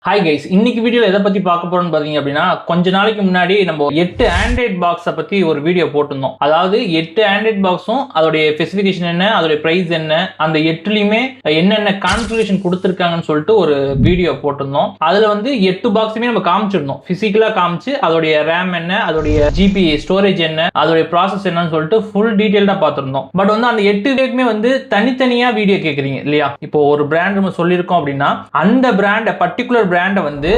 Hi guys, இன்னைக்கு வீடியோவில் எதை பற்றி பார்க்க போறோம்னு பார்த்தீங்க அப்படின்னா, கொஞ்ச நாளைக்கு முன்னாடி நம்ம 8 ஆண்ட்ராய்ட் பாக்ஸை பற்றி ஒரு வீடியோ போட்டிருந்தோம். அதாவது 8 ஆண்ட்ராய்ட் பாக்ஸும் அதோடைய ஸ்பெசிஃபிகேஷன் என்ன, அதோடைய ப்ரைஸ் என்ன, அந்த 8லையுமே என்னென்ன கான்ஃபிகரேஷன் கொடுத்துருக்காங்கன்னு சொல்லிட்டு ஒரு வீடியோ போட்டிருந்தோம். அதில் வந்து 8 பாக்ஸுமே நம்ம காமிச்சிருந்தோம், ஃபிசிக்கலாக காமிச்சு அதோடைய ரேம் என்ன, அதோடைய ஜிபி ஸ்டோரேஜ் என்ன, அதோடைய ப்ராசஸ் என்னன்னு சொல்லிட்டு ஃபுல் டீட்டெயில்டாக பார்த்துருந்தோம். பட் வந்து அந்த 8 பேருக்குமே வந்து தனித்தனியாக வீடியோ கேட்குறீங்க இல்லையா? இப்போ ஒரு பிராண்ட் நம்ம சொல்லியிருக்கோம் அப்படின்னா, அந்த பிராண்டை பர்டிகுலர் பிராண்டை வந்து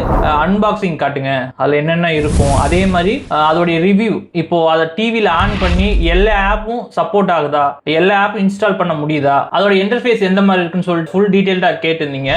அன்பாக்சிங் காட்டுங்க, அதுல என்னென்ன இருக்கும், அதே மாதிரி அதோடைய ரிவ்யூ, இப்போ அதை டிவியில் ஆன் பண்ணி எல்லா ஆப்பும் சப்போர்ட் ஆகுதா, எல்லா ஆப்பும் இன்ஸ்டால் பண்ண முடியுதா, அதோட இன்டர்ஃபேஸ் எந்த மாதிரி இருக்குன்னு சொல்லிட்டு ஃபுல் டீட்டெயில்டாக கேட்டிருந்தீங்க.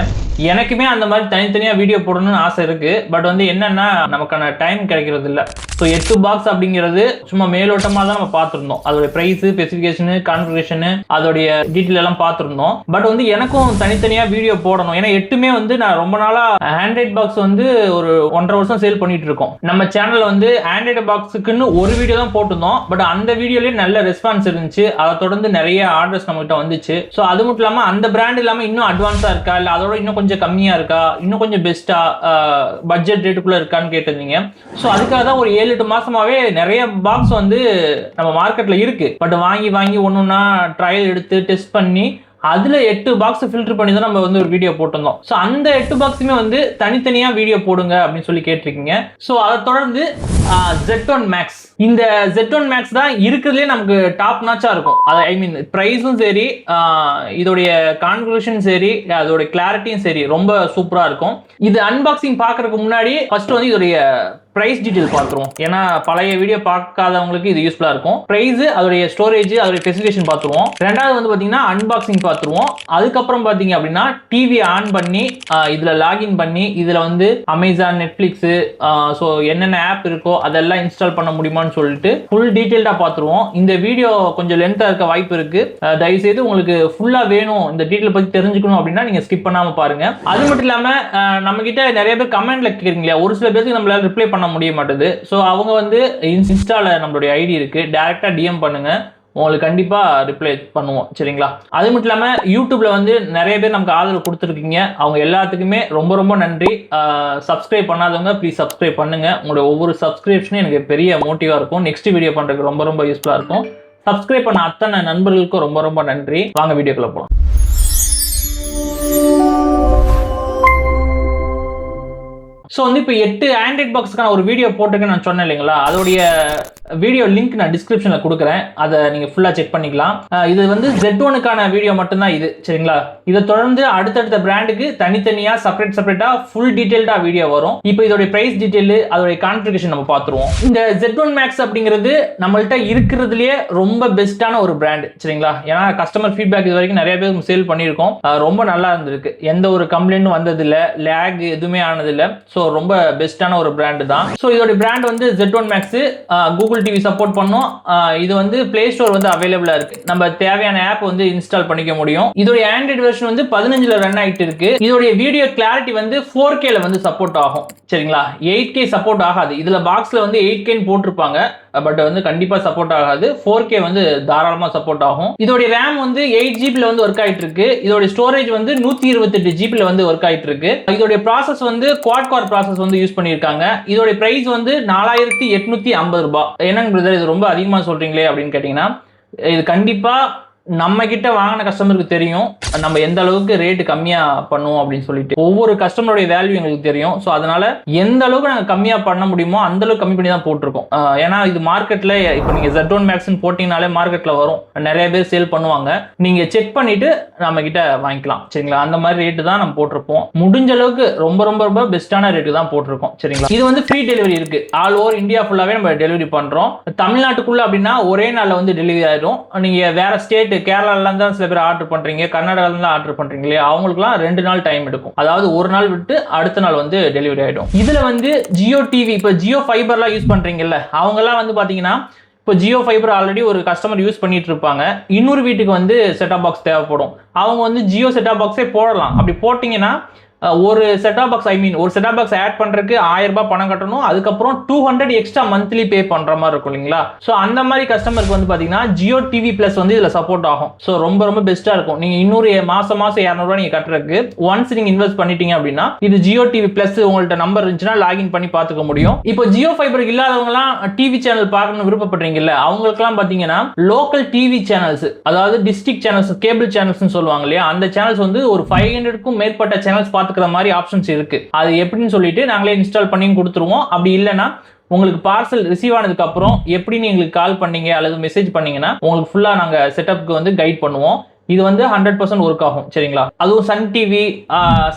எனக்குமே அந்த மாதிரி தனித்தனியாக வீடியோ போடணும்னு ஆசை இருக்கு. பட் வந்து என்னன்னா நமக்கான டைம் கிடைக்கிறது இல்லை. ஸோ 8 பாக்ஸ் அப்படிங்கிறது சும்மா மேலோட்டமாக தான் நம்ம பார்த்துருந்தோம். அதோட ப்ரைஸ், ஸ்பெசிஃபிகேஷனு, கான்ஃபிகரேஷனு, அதோடைய டீட்டெயில் எல்லாம் பார்த்துருந்தோம். பட் வந்து எனக்கும் தனித்தனியாக வீடியோ போடணும். ஏன்னா 8மே வந்து நான் ரொம்ப நாளாக ஆண்ட்ராய்ட் பாக்ஸ் வந்து ஒரு 1.5 வருஷம் சேல் பண்ணிட்டு இருக்கோம். நம்ம சேனல்ல வந்து ஆண்ட்ராய்டு பாக்ஸுக்குன்னு ஒரு வீடியோ தான் போட்டிருந்தோம். பட் அந்த வீடியோலயே நல்ல ரெஸ்பான்ஸ் இருந்துச்சு. அதை தொடர்ந்து நிறைய ஆர்டர்ஸ் நம்ம கிட்ட வந்துச்சு. ஸோ அது மட்டும் இல்லாமல் அந்த பிராண்ட் இல்லாமல் இன்னும் அட்வான்ஸா இருக்கா, இல்லை அதோட இன்னும் கொஞ்சம் கம்மியா இருக்கா, இன்னும் கொஞ்சம் பெஸ்டா பட்ஜெட் ரேட்டுக்குள்ள இருக்கான்னு கேட்டிருந்தீங்க. ஸோ அதுக்காக தான் ஒரு 7-8 மாசமாவே நிறைய பாக்ஸ் வந்து நம்ம மார்க்கெட்ல இருக்கு. பட் வாங்கி ஒன்னொன்னா ட்ரையல் எடுத்து டெஸ்ட் பண்ணி அதுல 8 பாக்ஸ் ஃபில்டர் பண்ணி தான் நம்ம வந்து ஒரு வீடியோ போட்டிருந்தோம். ஸோ அந்த 8 பாக்ஸுமே வந்து தனித்தனியா வீடியோ போடுங்க அப்படின்னு சொல்லி கேட்டிருக்கீங்க. ஸோ அதை தொடர்ந்து Z1 Max, இந்த Z1 Max தான் இருக்கிறதுலே நமக்கு டாப் நாச்சா இருக்கும். அது ஐ மீன் பிரைஸும் சரி, இதோடைய கான்ஃபிகரேஷன் சரி, அதோட கிளாரிட்டியும் சரி ரொம்ப சூப்பரா இருக்கும். இது அன்பாக்சிங் பார்க்கறதுக்கு முன்னாடி ஃபர்ஸ்ட் வந்து இதோடைய பிரைஸ் டீடைல் பார்த்துருவோம். ஏன்னா பழைய வீடியோ பார்க்காதவங்களுக்கு இது யூஸ்ஃபுல்லா இருக்கும். பிரைஸ், அதோடைய ஸ்டோரேஜ், அதோடைய ஸ்பெசிஃபிகேஷன் பார்த்துருவோம். ரெண்டாவது வந்து பாத்தீங்கன்னா அன்பாக்சிங் பார்த்துருவோம். அதுக்கப்புறம் பாத்தீங்க அப்படின்னா டிவி ஆன் பண்ணி இதுல லாகின் பண்ணி இதுல வந்து அமேசான், நெட்ஃபிளிக்ஸ், ஸோ என்னென்ன ஆப் இருக்கோ அதெல்லாம் இன்ஸ்டால் பண்ண முடியுமான்னு சொல்லிட்டு ஃபுல் டீடைல்டா பார்த்துருவோம். இந்த வீடியோ கொஞ்சம் லென்த்தா இருக்க வாய்ப்பு இருக்கு. தயவுசெய்து உங்களுக்கு ஃபுல்லா வேணும், இந்த டீடைல் பத்தி தெரிஞ்சுக்கணும் அப்படின்னா நீங்க ஸ்கிப் பண்ணாம பாருங்க. அது மட்டும் இல்லாம நம்ம கிட்ட நிறைய பேர் கமெண்ட்ல கேக்குறீங்களா, ஒரு சில பேருக்கு நம்மளால ரிப்ளை பண்ண முடிய மாட்டேது. ஸோ அவங்க வந்து இன்ஸ்டால நம்மளுடைய ஐடி இருக்கு, டைரக்டா டிஎம் பண்ணுங்க, உங்களுக்கு கண்டிப்பா ரிப்ளை பண்ணுவோம். சரிங்களா? அது மட்டும் இல்லாம யூடியூப்ல வந்து நிறைய பேர் நமக்கு ஆதரவு கொடுத்துருக்கீங்க. அவங்க எல்லாத்துக்குமே ரொம்ப ரொம்ப நன்றி. சப்ஸ்கிரைப் பண்ணாதவங்க ப்ளீஸ் சப்ஸ்கிரைப் பண்ணுங்க. உங்களோட ஒவ்வொரு சப்ஸ்கிரிப்ஷனும் எனக்கு பெரிய மோட்டிவா இருக்கும். நெக்ஸ்ட் வீடியோ பண்றதுக்கு ரொம்ப ரொம்ப யூஸ்ஃபுல்லா இருக்கும். சப்ஸ்கிரைப் பண்ண அத்தனை நண்பர்களுக்கும் ரொம்ப ரொம்ப நன்றி. வாங்க வீடியோக்குள்ள போலாம். ஸோ வந்து இப்போ 8 ஆண்ட்ராய்ட் பாக்ஸ்க்கான ஒரு வீடியோ போட்டுருக்கேன்னு நான் சொன்னேன் இல்லைங்களா? அதோடைய வீடியோ லிங்க் நான் டிஸ்கிரிப்ஷனில் கொடுக்குறேன், அதை நீங்கள் ஃபுல்லாக செக் பண்ணிக்கலாம். இது வந்து Z1க்கான வீடியோ மட்டும்தான் இது. சரிங்களா? இதை தொடர்ந்து அடுத்தடுத்த பிராண்டுக்கு தனித்தனியாக செப்பரேட்டாக ஃபுல் டீட்டெயில்டாக வீடியோ வரும். இப்போ இதோடைய ப்ரைஸ் டீட்டெயில், அதோடைய கான்ஃபிகரேஷன் நம்ம பார்த்துருவோம். இந்த Z1 Max அப்படிங்கிறது நம்மள்கிட்ட இருக்கிறதுலேயே ரொம்ப பெஸ்ட்டான ஒரு பிராண்டு. சரிங்களா? ஏன்னா கஸ்டமர் ஃபீட்பேக் இது வரைக்கும் நிறைய பேர் சேல் பண்ணியிருக்கோம். ரொம்ப நல்லா இருந்திருக்கு, எந்த ஒரு கம்ப்ளைண்ட்டும் வந்ததில்லை, லேக் எதுவுமே ஆனதில்லை. ஸோ ரொம்ப பெஸ்ட்டான ஒரு பிராண்டு தான். ஸோ இதோட பிராண்ட் வந்து Z1 Max Google TV support பண்ணும். இது வந்து பிளே ஸ்டோர் வந்து அவைலபிளா இருக்கு. நம்ம தேவையான ஆப் வந்து இன்ஸ்டால் பண்ணிக்க முடியும். இதோட ஆண்ட்ராய்டு வெர்ஷன் வந்து 15ல ரன் ஆயிட்டு இருக்கு. இதோட வீடியோ கிளாரிட்டி வந்து 4Kல வந்து சப்போர்ட் ஆகும். சரிங்களா? 8K சப்போர்ட் ஆகாது. இதுல பாக்ஸ்ல வந்து 8K போட்டிருப்பாங்க, பட் வந்து கண்டிப்பா சப்போர்ட் ஆகாது. 4K வந்து தாராளமா சப்போர்ட் ஆகும். இதோட ரேம் வந்து 8GB வந்து ஒர்க் ஆயிட்டு இருக்கு. இதோட ஸ்டோரேஜ் வந்து 128GB வந்து ஒர்க் ஆயிட்டு இருக்கு. இதோட ப்ராசஸ் வந்து குவாட் கோர் ப்ராசஸ் வந்து யூஸ் பண்ணிருக்காங்க. இதோட பிரைஸ் வந்து 4850 ரூபாய். என்னங்க பிரதர், இது ரொம்ப அதிகமா சொல்றீங்களே அப்படின்னு கேட்டீங்கன்னா, இது கண்டிப்பா நம்ம கிட்ட வாங்கின கஸ்டமருக்கு தெரியும் நம்ம எந்த அளவுக்கு ரேட் கம்மியா பண்ணுவோம் அப்படின்னு சொல்லிட்டு. ஒவ்வொரு கஸ்டமருடைய வேல்யூ எங்களுக்கு தெரியும். ஸோ அதனால எந்த அளவுக்கு நாங்கள் கம்மியா பண்ண முடியுமோ அந்த அளவுக்கு கம்மி பண்ணி தான் போட்டிருக்கோம். ஏன்னா இது மார்க்கெட்ல இப்போ நீங்க Z1 Max போட்டீங்கனாலே மார்க்கெட்ல வரும், நிறைய பேர் சேல் பண்ணுவாங்க. நீங்க செக் பண்ணிட்டு நம்ம கிட்ட வாங்கிக்கலாம். சரிங்களா? அந்த மாதிரி ரேட்டு தான் நம்ம போட்டிருப்போம். முடிஞ்ச அளவுக்கு ரொம்ப ரொம்ப ரொம்ப பெஸ்டான ரேட்டு தான் போட்டிருக்கோம். சரிங்களா? இது வந்து ஃப்ரீ டெலிவரி இருக்கு. ஆல் ஓவர் இந்தியா ஃபுல்லாவே நம்ம டெலிவரி பண்றோம். தமிழ்நாட்டுக்குள்ள அப்படின்னா ஒரே நாள்ல வந்து டெலிவரி ஆயிடும். நீங்க வேற ஸ்டேட், கேரளால தான் சில பேர் ஆர்டர் பண்றீங்க, கர்நாடகால தான் ஆர்டர் பண்றீங்க இல்லையா, அவங்களுக்குலாம் 2 நாள் டைம் எடுக்கும். அதாவது ஒரு நாள் விட்டு அடுத்த நாள் வந்து டெலிவரி ஆயிடும். இதுல வந்து ஜியோ டிவி, இப்போ ஜியோ ஃபைபர்லாம் யூஸ் பண்றீங்கல்ல, அவங்க எல்லாம் வந்து பாத்தீங்கன்னா இப்போ ஜியோ ஃபைபர் ஆல்ரெடி ஒரு கஸ்டமர் யூஸ் பண்ணிட்டு இருப்பாங்க. இன்னொரு வீட்டுக்கு வந்து செட்டாப் பாக்ஸ் தேவைப்படும். அவங்க வந்து ஜியோ செட்டாப் பாக்ஸே போடலாம். அப்படி போட்டீங்கன்னா ஒரு செட்டாப் பாக்ஸ் ஒரு செட்டாப் பாக்ஸ் ஆட் பண்றதுக்கு 1000 ரூபாய் பணம் கட்டணும், அதுக்கப்புறம் 200 எக்ஸ்ட்ரா மந்த்லி பே பண்ற மாதிரி இருக்கும் இல்லைங்களா. ஸோ அந்த மாதிரி கஸ்டமருக்கு வந்து பாத்தீங்கன்னா ஜியோ டிவி பிளஸ் வந்து இதுல சப்போர்ட் ஆகும். ஸோ ரொம்ப பெஸ்டா இருக்கும். நீங்க இன்னொரு மாசம் 200 ரூபாய் நீங்க கட்டுறதுக்கு ஒன்ஸ் நீங்க இன்வெஸ்ட் பண்ணிட்டீங்க அப்படின்னா இது ஜியோ டிவி பிளஸ் உங்கள்ட்ட நம்பர் இருந்துச்சுன்னா லாகின் பண்ணி பாத்துக்க முடியும். இப்போ ஜியோ ஃபைபர் இல்லாதவங்க எல்லாம் டிவி சேனல் பார்க்கணும் விருப்பப்படுறீங்கல்ல, அவங்களுக்கு எல்லாம் பாத்தீங்கன்னா லோக்கல் டிவி சேனல்ஸ், அதாவது டிஸ்ட்ரிக்ட் சேனல்ஸ், கேபிள் சேனல்ஸ் சொல்லுவாங்க இல்லையா, அந்த சேனல்ஸ் வந்து ஒரு 500க்கும் மேற்பட்ட சேனல்ஸ் பாத்துக்கிற மாதிரி ஆப்ஷன்ஸ் இருக்கு. அது எப்படின்னு சொல்லிட்டு நாங்களே இன்ஸ்டால் பண்ணி கொடுத்துருவோம். அப்படி இல்லைன்னா உங்களுக்கு பார்சல் ரிசீவ் ஆனதுக்கு அப்புறம் எப்படி எங்களுக்கு கால் பண்ணீங்க அல்லது மெசேஜ் பண்ணீங்கன்னா உங்களுக்கு ஃபுல்லா நாங்க செட்டப்க்கு வந்து கைட் பண்ணுவோம். இது வந்து 100% ஒர்க் ஆகும். சரிங்களா. அதுவும் சன் டிவி,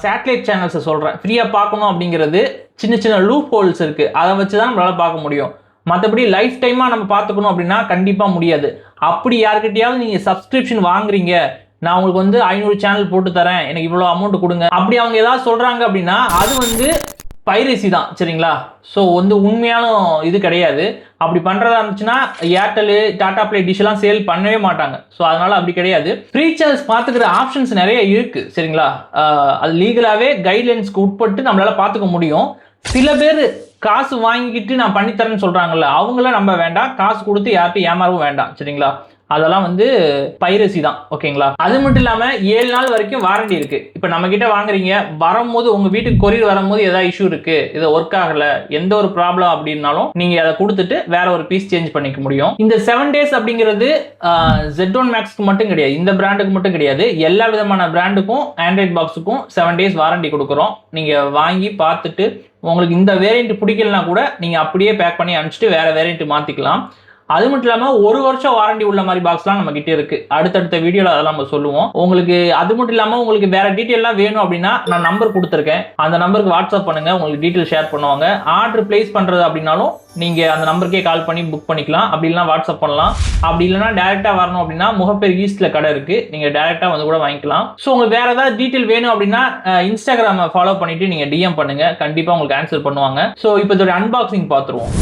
சேட்டலைட் சேனல்ஸ் சொல்றேன், ஃப்ரீயா பார்க்கணும் அப்படிங்கிறது சின்ன லூப் ஹோல்ஸ் இருக்கு, அதை வச்சுதான் நம்மளால பார்க்க முடியும். மற்றபடி லைஃப் டைமா நம்ம பார்த்துக்கணும் அப்படின்னா கண்டிப்பா முடியாது. அப்படி யாருக்கிட்டையாவது நீங்க சப்ஸ்கிரிப்ஷன் வாங்குறீங்க, நான் உங்களுக்கு வந்து 500 சேனல் போட்டு தரேன், எனக்கு இவ்வளவு அமௌண்ட் கொடுங்க, அப்படி அவங்க ஏதாவது சொல்றாங்க அப்படின்னா அது வந்து பைரசி தான். சரிங்களா. ஸோ வந்து உண்மையான இது கிடையாது. அப்படி பண்றதா இருந்துச்சுன்னா ஏர்டெல், டாடா பிளே, டிஷ் எல்லாம் சேல் பண்ணவே மாட்டாங்க. ஸோ அதனால அப்படி கிடையாது. ஃப்ரீ சேனல்ஸ் பார்த்துக்கிற ஆப்ஷன்ஸ் நிறைய இருக்கு. சரிங்களா. அது லீகலாவே கைட்லைன்ஸ்க்கு உட்பட்டு நம்மளால பார்த்துக்க முடியும். சில பேர் காசு வாங்கிக்கிட்டு நான் பண்ணித்தரேன்னு சொல்றாங்கல்ல, அவங்கள நம்ப வேண்டாம், காசு கொடுத்து யார்ட்டும் ஏமாறவும் வேண்டாம். சரிங்களா. அதெல்லாம் வந்து பைரசி தான். ஓகேங்களா. அது மட்டும் இல்லாம 7 நாள் வரைக்கும் வாரண்டி இருக்கு. இப்ப நம்ம கிட்ட வாங்குறீங்க, வரும்போது உங்க வீட்டுக்கு கொரியர் வரும்போது ஏதாவது இஷ்யூ இருக்கு, இது ஒர்க் ஆகல, எந்த ஒரு ப்ராப்ளம் அப்படின்னாலும் நீங்க அதை கொடுத்துட்டு வேற ஒரு பீஸ் சேஞ்ச் பண்ணிக்க முடியும். இந்த 7 days அப்படிங்கிறது Z1 Maxக்கு மட்டும் கிடையாது, இந்த பிராண்டுக்கு மட்டும் கிடையாது, எல்லா விதமான பிராண்டுக்கும் ஆண்ட்ராய்ட் பாக்ஸுக்கும் 7 days வாரண்டி கொடுக்குறோம். நீங்க வாங்கி பார்த்துட்டு உங்களுக்கு இந்த வேரியன்ட் பிடிக்கலனா கூட நீங்க அப்படியே பேக் பண்ணி அனுப்பிச்சிட்டு வேற வேரியன்ட் மாத்திக்கலாம். அது மட்டும் இல்லாமல் 1 வருஷம் வாரண்டி உள்ள மாதிரி பாக்ஸ்லாம் நம்ம கிட்டே இருக்கு. அடுத்தடுத்த வீடியோல அதெல்லாம் நம்ம சொல்லுவோம் உங்களுக்கு. அது மட்டும் இல்லாமல் உங்களுக்கு வேற டீட்டெயிலாம் வேணும் அப்படின்னா நான் நம்பர் கொடுத்துருக்கேன், அந்த நம்பருக்கு வாட்ஸ்அப் பண்ணுங்க, உங்களுக்கு டீட்டெயில் ஷேர் பண்ணுவாங்க. ஆர்டர் பிளேஸ் பண்றது அப்படின்னாலும் நீங்க அந்த நம்பருக்கே கால் பண்ணி புக் பண்ணிக்கலாம், அப்படி இல்லைனா வாட்ஸ்அப் பண்ணலாம். அப்படி இல்லைனா டைரக்டா வரணும் அப்படின்னா முகப்பேர் ஈஸ்ட்ல கடை இருக்கு, நீங்க டைரக்டா வந்து கூட வாங்கிக்கலாம். ஸோ உங்களுக்கு வேற ஏதாவது டீட்டெயில் வேணும் அப்படின்னா இன்ஸ்டாகிராமை ஃபாலோ பண்ணிட்டு நீங்க டிஎம் பண்ணுங்க, கண்டிப்பா உங்களுக்கு ஆன்சர் பண்ணுவாங்க. ஸோ இப்போ இதோட அன்பாக்சிங் பார்த்துருவோம்.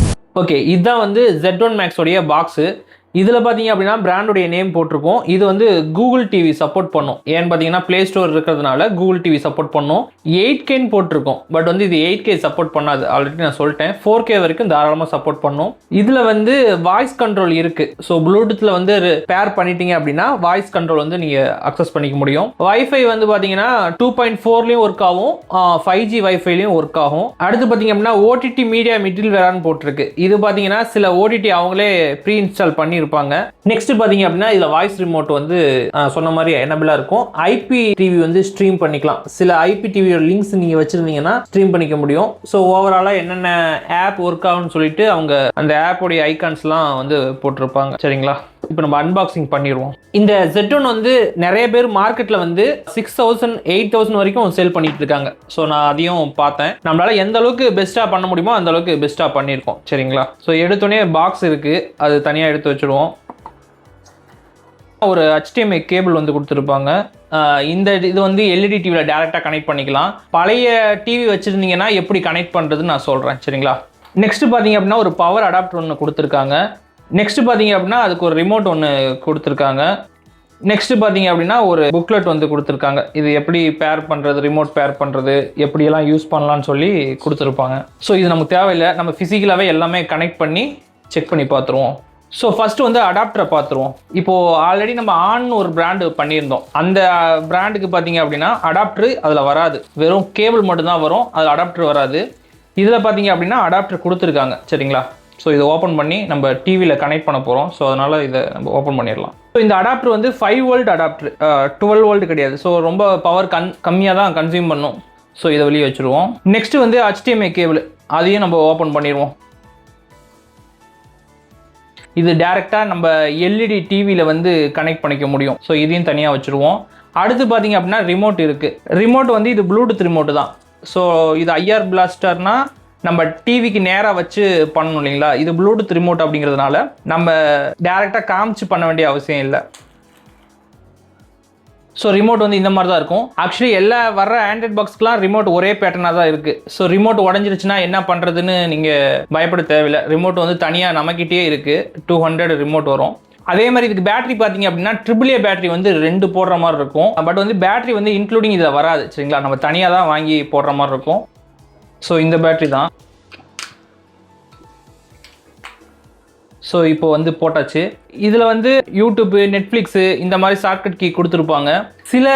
ஓகே, இதுதான் வந்து Z1 Max உடைய பாக்ஸு. இதில் பார்த்தீங்க அப்படின்னா பிராண்டுடைய நேம் போட்டிருக்கோம். இது வந்து கூகுள் டிவி சப்போர்ட் பண்ணும். ஏன்னு பார்த்தீங்கன்னா பிளே ஸ்டோர் இருக்கிறதுனால கூகுள் டிவி சப்போர்ட் பண்ணும். 8Kன்னு போட்டிருக்கோம், பட் வந்து இது 8K சப்போர்ட் பண்ணாது, ஆல்ரெடி நான் சொல்லிட்டேன். 4K வரைக்கும் தாராளமாக சப்போர்ட் பண்ணும். இதில் வந்து வாய்ஸ் கண்ட்ரோல் இருக்கு. ஸோ ப்ளூடூத்தில் வந்து பேர் பண்ணிட்டீங்க அப்படின்னா வாய்ஸ் கண்ட்ரோல் வந்து நீங்கள் அக்சஸ் பண்ணிக்க முடியும். வைஃபை வந்து பார்த்தீங்கன்னா 2.4லையும் ஒர்க் ஆகும், 5G வைஃபைலையும் ஒர்க் ஆகும். அடுத்து பார்த்தீங்க அப்படின்னா OTT மீடியா மிடில் வேரான்னு போட்டிருக்கு. இது பார்த்தீங்கன்னா சில OTT அவங்களே ப்ரீ இன்ஸ்டால் பண்ணி இருப்பாங்க. நெக்ஸ்ட் பாத்தீங்க அப்படின்னா இதுல வாய்ஸ் ரிமோட் வந்து சொன்ன மாதிரி எனபிளா இருக்கும். ஐபி டிவி வந்து ஸ்ட்ரீம் பண்ணிக்கலாம். சில ஐபி டிவியோட லிங்க்ஸ் நீங்க வச்சிருந்தீங்கன்னா ஸ்ட்ரீம் பண்ணிக்க முடியும். ஸோ ஓவராலா என்னென்ன ஆப் ஒர்க் ஆகும்னு சொல்லிட்டு அவங்க அந்த ஆப்போடைய ஐகான்ஸ்லாம் வந்து போட்டிருப்பாங்க. சரிங்களா. இப்போ நம்ம அன்பாக்சிங் பண்ணிடுவோம். இந்த Z1 வந்து நிறைய பேர் மார்க்கெட்டில் வந்து 6000 8000 வரைக்கும் சேல் பண்ணிட்டு இருக்காங்க. ஸோ நான் அதையும் பார்த்தேன். நம்மளால எந்த அளவுக்கு பெஸ்ட்டாக பண்ண முடியுமோ அந்த அளவுக்கு பெஸ்ட்டாக பண்ணியிருக்கோம். சரிங்களா. ஸோ எடுத்தோடனே பாக்ஸ் இருக்குது, அது தனியாக எடுத்து வச்சுருவோம். ஒரு HDMI கேபிள் வந்து கொடுத்துருப்பாங்க. இந்த இது வந்து எல்இடி டிவியில் டேரெக்டாக கனெக்ட் பண்ணிக்கலாம். பழைய டிவி வச்சுருந்தீங்கன்னா எப்படி கனெக்ட் பண்ணுறதுன்னு நான் சொல்கிறேன். சரிங்களா. நெக்ஸ்ட் பார்த்தீங்க அப்படின்னா ஒரு பவர் அடாப்டர் ஒன்று கொடுத்துருக்காங்க. நெக்ஸ்ட் பார்த்தீங்க அப்படின்னா அதுக்கு ஒரு ரிமோட் ஒன்று கொடுத்துருக்காங்க. நெக்ஸ்ட் பார்த்தீங்க அப்படின்னா ஒரு புக்லெட் வந்து கொடுத்துருக்காங்க. இது எப்படி பேர் பண்ணுறது, ரிமோட் பேர் பண்ணுறது, எப்படியெல்லாம் யூஸ் பண்ணலான்னு சொல்லி கொடுத்துருப்பாங்க. ஸோ இது நமக்கு தேவையில்லை, நம்ம ஃபிசிக்கலாகவே எல்லாமே கனெக்ட் பண்ணி செக் பண்ணி பார்த்துருவோம். ஸோ ஃபஸ்ட்டு வந்து அடாப்டரை பார்த்துருவோம். இப்போது ஆல்ரெடி நம்ம ஒரு பிராண்டு பண்ணியிருந்தோம். அந்த பிராண்டுக்கு பார்த்தீங்க அப்படின்னா அடாப்டர் அதில் வராது, வெறும் கேபிள் மட்டும்தான் வரும், அதில் அடாப்டர் வராது. இதில் பார்த்தீங்க அப்படின்னா அடாப்டர் கொடுத்துருக்காங்க. சரிங்களா. ஸோ இதை ஓப்பன் பண்ணி நம்ம டிவியில் கனெக்ட் பண்ண போகிறோம். ஸோ அதனால் இதை நம்ம ஓப்பன் பண்ணிடலாம். ஸோ இந்த அடாப்டர் வந்து 5 volt அடாப்டர், 12 volt கிடையாது. ஸோ ரொம்ப பவர் கம்மியாக தான் கன்சியூம் பண்ணும். ஸோ இதை வெளியே வச்சுருவோம். நெக்ஸ்ட்டு வந்து HDMI கேபிள், அதையும் நம்ம ஓப்பன் பண்ணிடுவோம். இது டேரெக்டாக நம்ம எல்இடி டிவியில் வந்து கனெக்ட் பண்ணிக்க முடியும். ஸோ இதையும் தனியாக வச்சுருவோம். அடுத்து பார்த்தீங்க அப்படின்னா ரிமோட் இருக்குது. ரிமோட் வந்து இது ப்ளூடூத் ரிமோட்டு தான். ஸோ இது IR பிளாஸ்டர்னா நம்ம டிவிக்கு நேராக வச்சு பண்ணணும் இல்லைங்களா. இது ப்ளூடூத் ரிமோட் அப்படிங்கிறதுனால நம்ம டேரெக்டாக காமிச்சு பண்ண வேண்டிய அவசியம் இல்லை. ஸோ ரிமோட் வந்து இந்த மாதிரி தான் இருக்கும். ஆக்சுவலி எல்லா வர்ற ஆண்ட்ராய்ட் பாக்ஸ்க்குலாம் ரிமோட் ஒரே பேட்டர்னாக தான் இருக்குது. ஸோ ரிமோட் உடஞ்சிருச்சுன்னா என்ன பண்ணுறதுன்னு நீங்கள் பயப்பட தேவையில்லை. ரிமோட் வந்து தனியாக நம்மக்கிட்டே இருக்குது. 200 ரிமோட் வரும். அதே மாதிரி இதுக்கு பேட்டரி பார்த்தீங்க அப்படின்னா AAA பேட்டரி வந்து 2 போடுற மாதிரி இருக்கும். பட் வந்து பேட்டரி வந்து இன்க்ளூடிங் இதில் வராது சரிங்களா, நம்ம தனியாக தான் வாங்கி போடுற மாதிரி இருக்கும். ஸோ இந்த பேட்டரி தான். ஸோ இப்போ வந்து போட்டாச்சு. இதில் வந்து யூடியூப், நெட்ஃப்ளிக்ஸு இந்த மாதிரி ஷார்ட்கட் கீ கொடுத்துருப்பாங்க. சில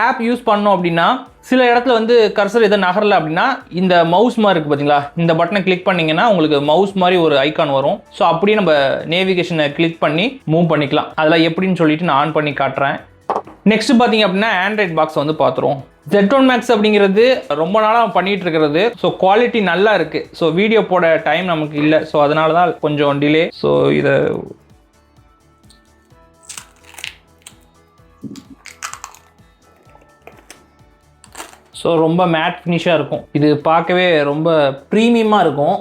ஆப் யூஸ் பண்ணோம் அப்படின்னா சில இடத்துல வந்து கர்சர் எதுவும் நகரல அப்படின்னா இந்த மவுஸ் மாதிரி இருக்குது பார்த்தீங்களா, இந்த பட்டனை கிளிக் பண்ணிங்கன்னா உங்களுக்கு மவுஸ் மாதிரி ஒரு ஐக்கான் வரும். ஸோ அப்படியே நம்ம நேவிகேஷனை கிளிக் பண்ணி மூவ் பண்ணிக்கலாம். அதெல்லாம் எப்படின்னு சொல்லிட்டு நான் ஆன் பண்ணி காட்டுறேன். நெக்ஸ்ட் பார்த்தீங்க அப்படின்னா ஆண்ட்ராய்ட் பாக்ஸ் வந்து பார்த்துருவோம். Z1 Max அப்படிங்கிறது ரொம்ப நாளாக பண்ணிட்டு இருக்கிறது. ஸோ குவாலிட்டி நல்லா இருக்கு. ஸோ வீடியோ போட டைம் நமக்கு இல்லை. ஸோ அதனால தான் கொஞ்சம் டிலே. ஸோ இதை ஸோ ரொம்ப மேட் ஃபினிஷாக இருக்கும். இது பார்க்கவே ரொம்ப ப்ரீமியமாக இருக்கும்.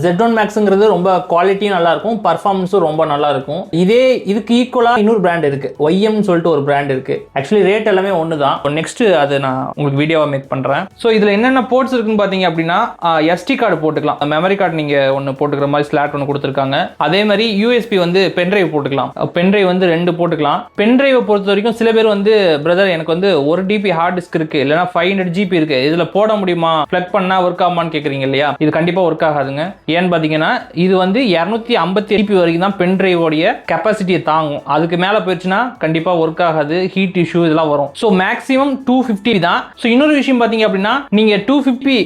Z1 Maxங்கிறது ரொம்ப குவாலிட்டியும் நல்லாயிருக்கும், பர்ஃபார்மன்ஸும் ரொம்ப நல்லாயிருக்கும். இதுக்கு ஈக்குவலாக இன்னொரு பிராண்ட் இருக்குது, YMன்னு சொல்லிட்டு ஒரு பிராண்ட் இருக்குது. ஆக்சுவலி ரேட் எல்லாமே ஒன்று தான். நெக்ஸ்ட்டு அது நான் உங்களுக்கு வீடியோவாக மேக் பண்ணுறேன். ஸோ இதில் என்னென்ன போர்ட்ஸ் இருக்குன்னு பார்த்தீங்க அப்படின்னா SD கார்டு போட்டுக்கலாம், மெமரி கார்டு நீங்கள் ஒன்று போட்டுக்கிற மாதிரி ஸ்லாட் ஒன்று கொடுத்துருக்காங்க. அதே மாதிரி USB வந்து பென்ட்ரைவ் போட்டுக்கலாம். பென்ட்ரைவ் வந்து 2 போட்டுக்கலாம். பென்ட்ரைவை பொறுத்த வரைக்கும் சில பேர் வந்து பிரதர் எனக்கு வந்து 1 GB ஹார்ட் டிஸ்க் இருக்குது, இல்லைனா 500 GB இருக்கு, இதுல போட முடியுமா, பிளக் பண்ணா ஒர்க் ஆகுமான்னு கேக்குறீங்க இல்லையா. இது கண்டிப்பா ஒர்க் ஆகாதுங்க. ஏன்னு பாத்தீங்கன்னா இது வந்து 250 GB வரைக்கும் தான் பென் டிரைவோடைய கெப்பாசிட்டியை தாங்கும். அதுக்கு மேல போயிடுச்சுன்னா கண்டிப்பா ஒர்க் ஆகாது, ஹீட் இஷ்யூ இதெல்லாம் வரும். ஸோ மேக்ஸிமம் 250 தான். ஸோ இன்னொரு விஷயம் பாத்தீங்க அப்படின்னா நீங்க 250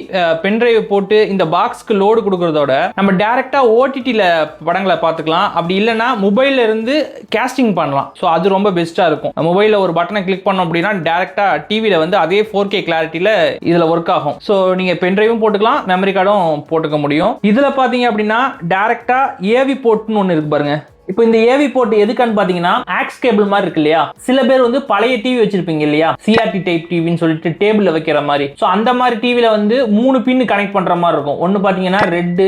பென் டிரைவ் போட்டு இந்த பாக்ஸ்க்கு லோடு கொடுக்கறதோட நம்ம டைரக்டா OTTல படங்களை பார்த்துக்கலாம். அப்படி இல்லைன்னா மொபைல்ல இருந்து கேஸ்டிங் பண்ணலாம். ஸோ அது ரொம்ப பெஸ்டா இருக்கும். மொபைல்ல ஒரு பட்டனை கிளிக் பண்ணோம் அப்படின்னா டைரக்டா டிவில வந்து அதே 4K கிளாரிட்டியில இதுல ஒர்க் ஆகும். சோ நீங்க பென் டிரைவும் போட்டுக்கலாம், மெமரி கார்டும் போட்டுக்க முடியும். இதுல பாத்தீங்க அப்படின்னா டைரக்டா AV போர்ட்னு ஒன்னு இருக்கு பாருங்க. இப்போ இந்த AV போர்ட் எதுக்கான்னு பாத்தீங்கன்னா ஆக்ஸ் கேபிள் மாதிரி இருக்கு இல்லையா, சில பேர் வந்து பழைய டிவி வச்சிருப்பீங்க இல்லையா, CRT டைப் டிவின்னு சொல்லிட்டு டேபிள்ல வைக்கிற மாதிரி. ஸோ அந்த மாதிரி டிவில வந்து 3 பின் கனெக்ட் பண்ற மாதிரி இருக்கும். ஒன்னு பாத்தீங்கன்னா ரெட்,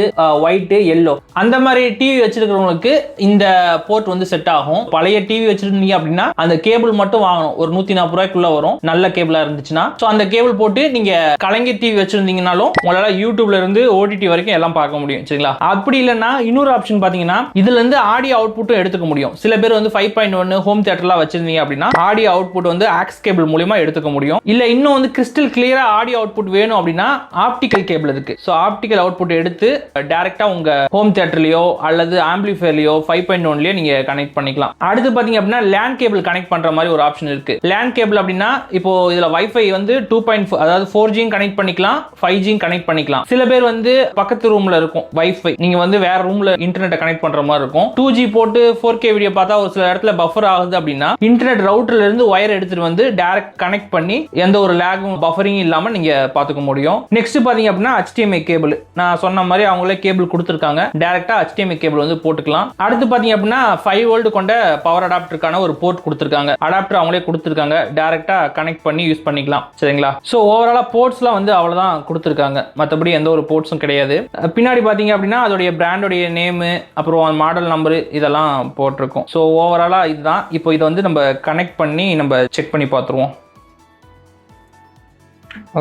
ஒயிட், எல்லோ. அந்த மாதிரி டிவி வச்சிருக்கிறவங்களுக்கு இந்த போர்ட் வந்து செட் ஆகும். பழைய டிவி வச்சிருந்தீங்க அப்படின்னா அந்த கேபிள் மட்டும் வாங்கணும், ஒரு 140 ரூபாய்க்குள்ள வரும், நல்ல கேபிளா இருந்துச்சுன்னா. ஸோ அந்த கேபிள் போட்டு நீங்க கலைஞர் டிவி வச்சிருந்தீங்கனாலும் உங்களால யூடியூப்ல இருந்து OTT வரைக்கும் எல்லாம் பார்க்க முடியும் சரிங்களா. அப்படி இல்லைன்னா இன்னொரு ஆப்ஷன் பாத்தீங்கன்னா இதுல இருந்து ஆடியோ அவுட்புட்டும் எடுத்துக்க முடியும். சில பேர் வந்து 5.1 ஹோம் தியேட்டர்லாம் வச்சிருந்தீங்க அப்படின்னா ஆடியோ அவுட்புட் வந்து ஆக்ஸ் கேபிள் மூலமா எடுத்துக்க முடியும். இல்ல இன்னும் வந்து கிறிஸ்டல் கிளியரா ஆடியோ அவுட்புட் வேணும் அப்படின்னா ஆப்டிகல் கேபிள் இருக்கு. ஸோ ஆப்டிகல் அவுட்புட் எடுத்து டைரக்டா உங்க ஹோம் தியேட்டர்லயோ அல்லது ஆம்பிளிஃபையர்லயோ 5.1லயோ நீங்க கனெக்ட் பண்ணிக்கலாம். அடுத்து பாத்தீங்க அப்படின்னா லேன் கேபிள் கனெக்ட் பண்ற மாதிரி ஒரு ஆப்ஷன் இருக்கு. லேன் கேபிள் அப்படின்னா இப்போ இதுல வைஃபை வந்து 2.4 அதாவது 4G கனெக்ட் பண்ணிக்கலாம், 5G கனெக்ட் பண்ணிக்கலாம். சில பேர் வந்து பக்கத்து ரூம்ல இருக்கும் வைஃபை, நீங்க வந்து வேற ரூம்ல இன்டர்நெட் கனெக்ட் பண்ற மாதிரி இருக்கும். 2G போட்டு 4K வீடியோ பார்த்தா ஒரு சில இடத்துல பஃபர் ஆகுது அப்படின்னா இன்டர்நெட் ரவுட்டர்ல இருந்து வயர் எடுத்துட்டு வந்து டைரக்ட் கனெக்ட் பண்ணி எந்த ஒரு லேகும் பஃபரிங் இல்லாம நீங்க பாத்துக்க முடியும். நெக்ஸ்ட் பாத்தீங்க அப்படின்னா HDMI கேபிள், நான் சொன்ன மாதிரி அவங்களே கேபிள் கொடுத்துருக்காங்க, டைரக்டா HDMI கேபிள் வந்து போட்டுக்கலாம். அடுத்து பாத்தீங்க அப்படின்னா 5 வோல்ட் கொண்ட பவர் அடாப்டருக்கான ஒரு போர்ட் கொடுத்துருக்காங்க. அடாப்டர் அவங்களே கொடுத்துருக்காங்க, டைரக்டா கனெக்ட் பண்ணி யூஸ் பண்ணிக்கலாம் சரிங்களா. ஸோ ஓவராலா போர்ட்ஸ்லாம் வந்து அவ்வளவுதான் கொடுத்துருக்காங்க, மற்றபடி எந்த ஒரு போர்ட்ஸும் கிடையாது. பின்னாடி பாத்தீங்க அப்படின்னா அதோடைய பிராண்டோடைய நேமு அப்புறம் மாடல் நம்பர் இதெல்லாம் போட்டிருக்கும். ஸோ ஓவராலா இதுதான். இப்போ இதை வந்து நம்ம கனெக்ட் பண்ணி நம்ம செக் பண்ணி பார்த்துருவோம்.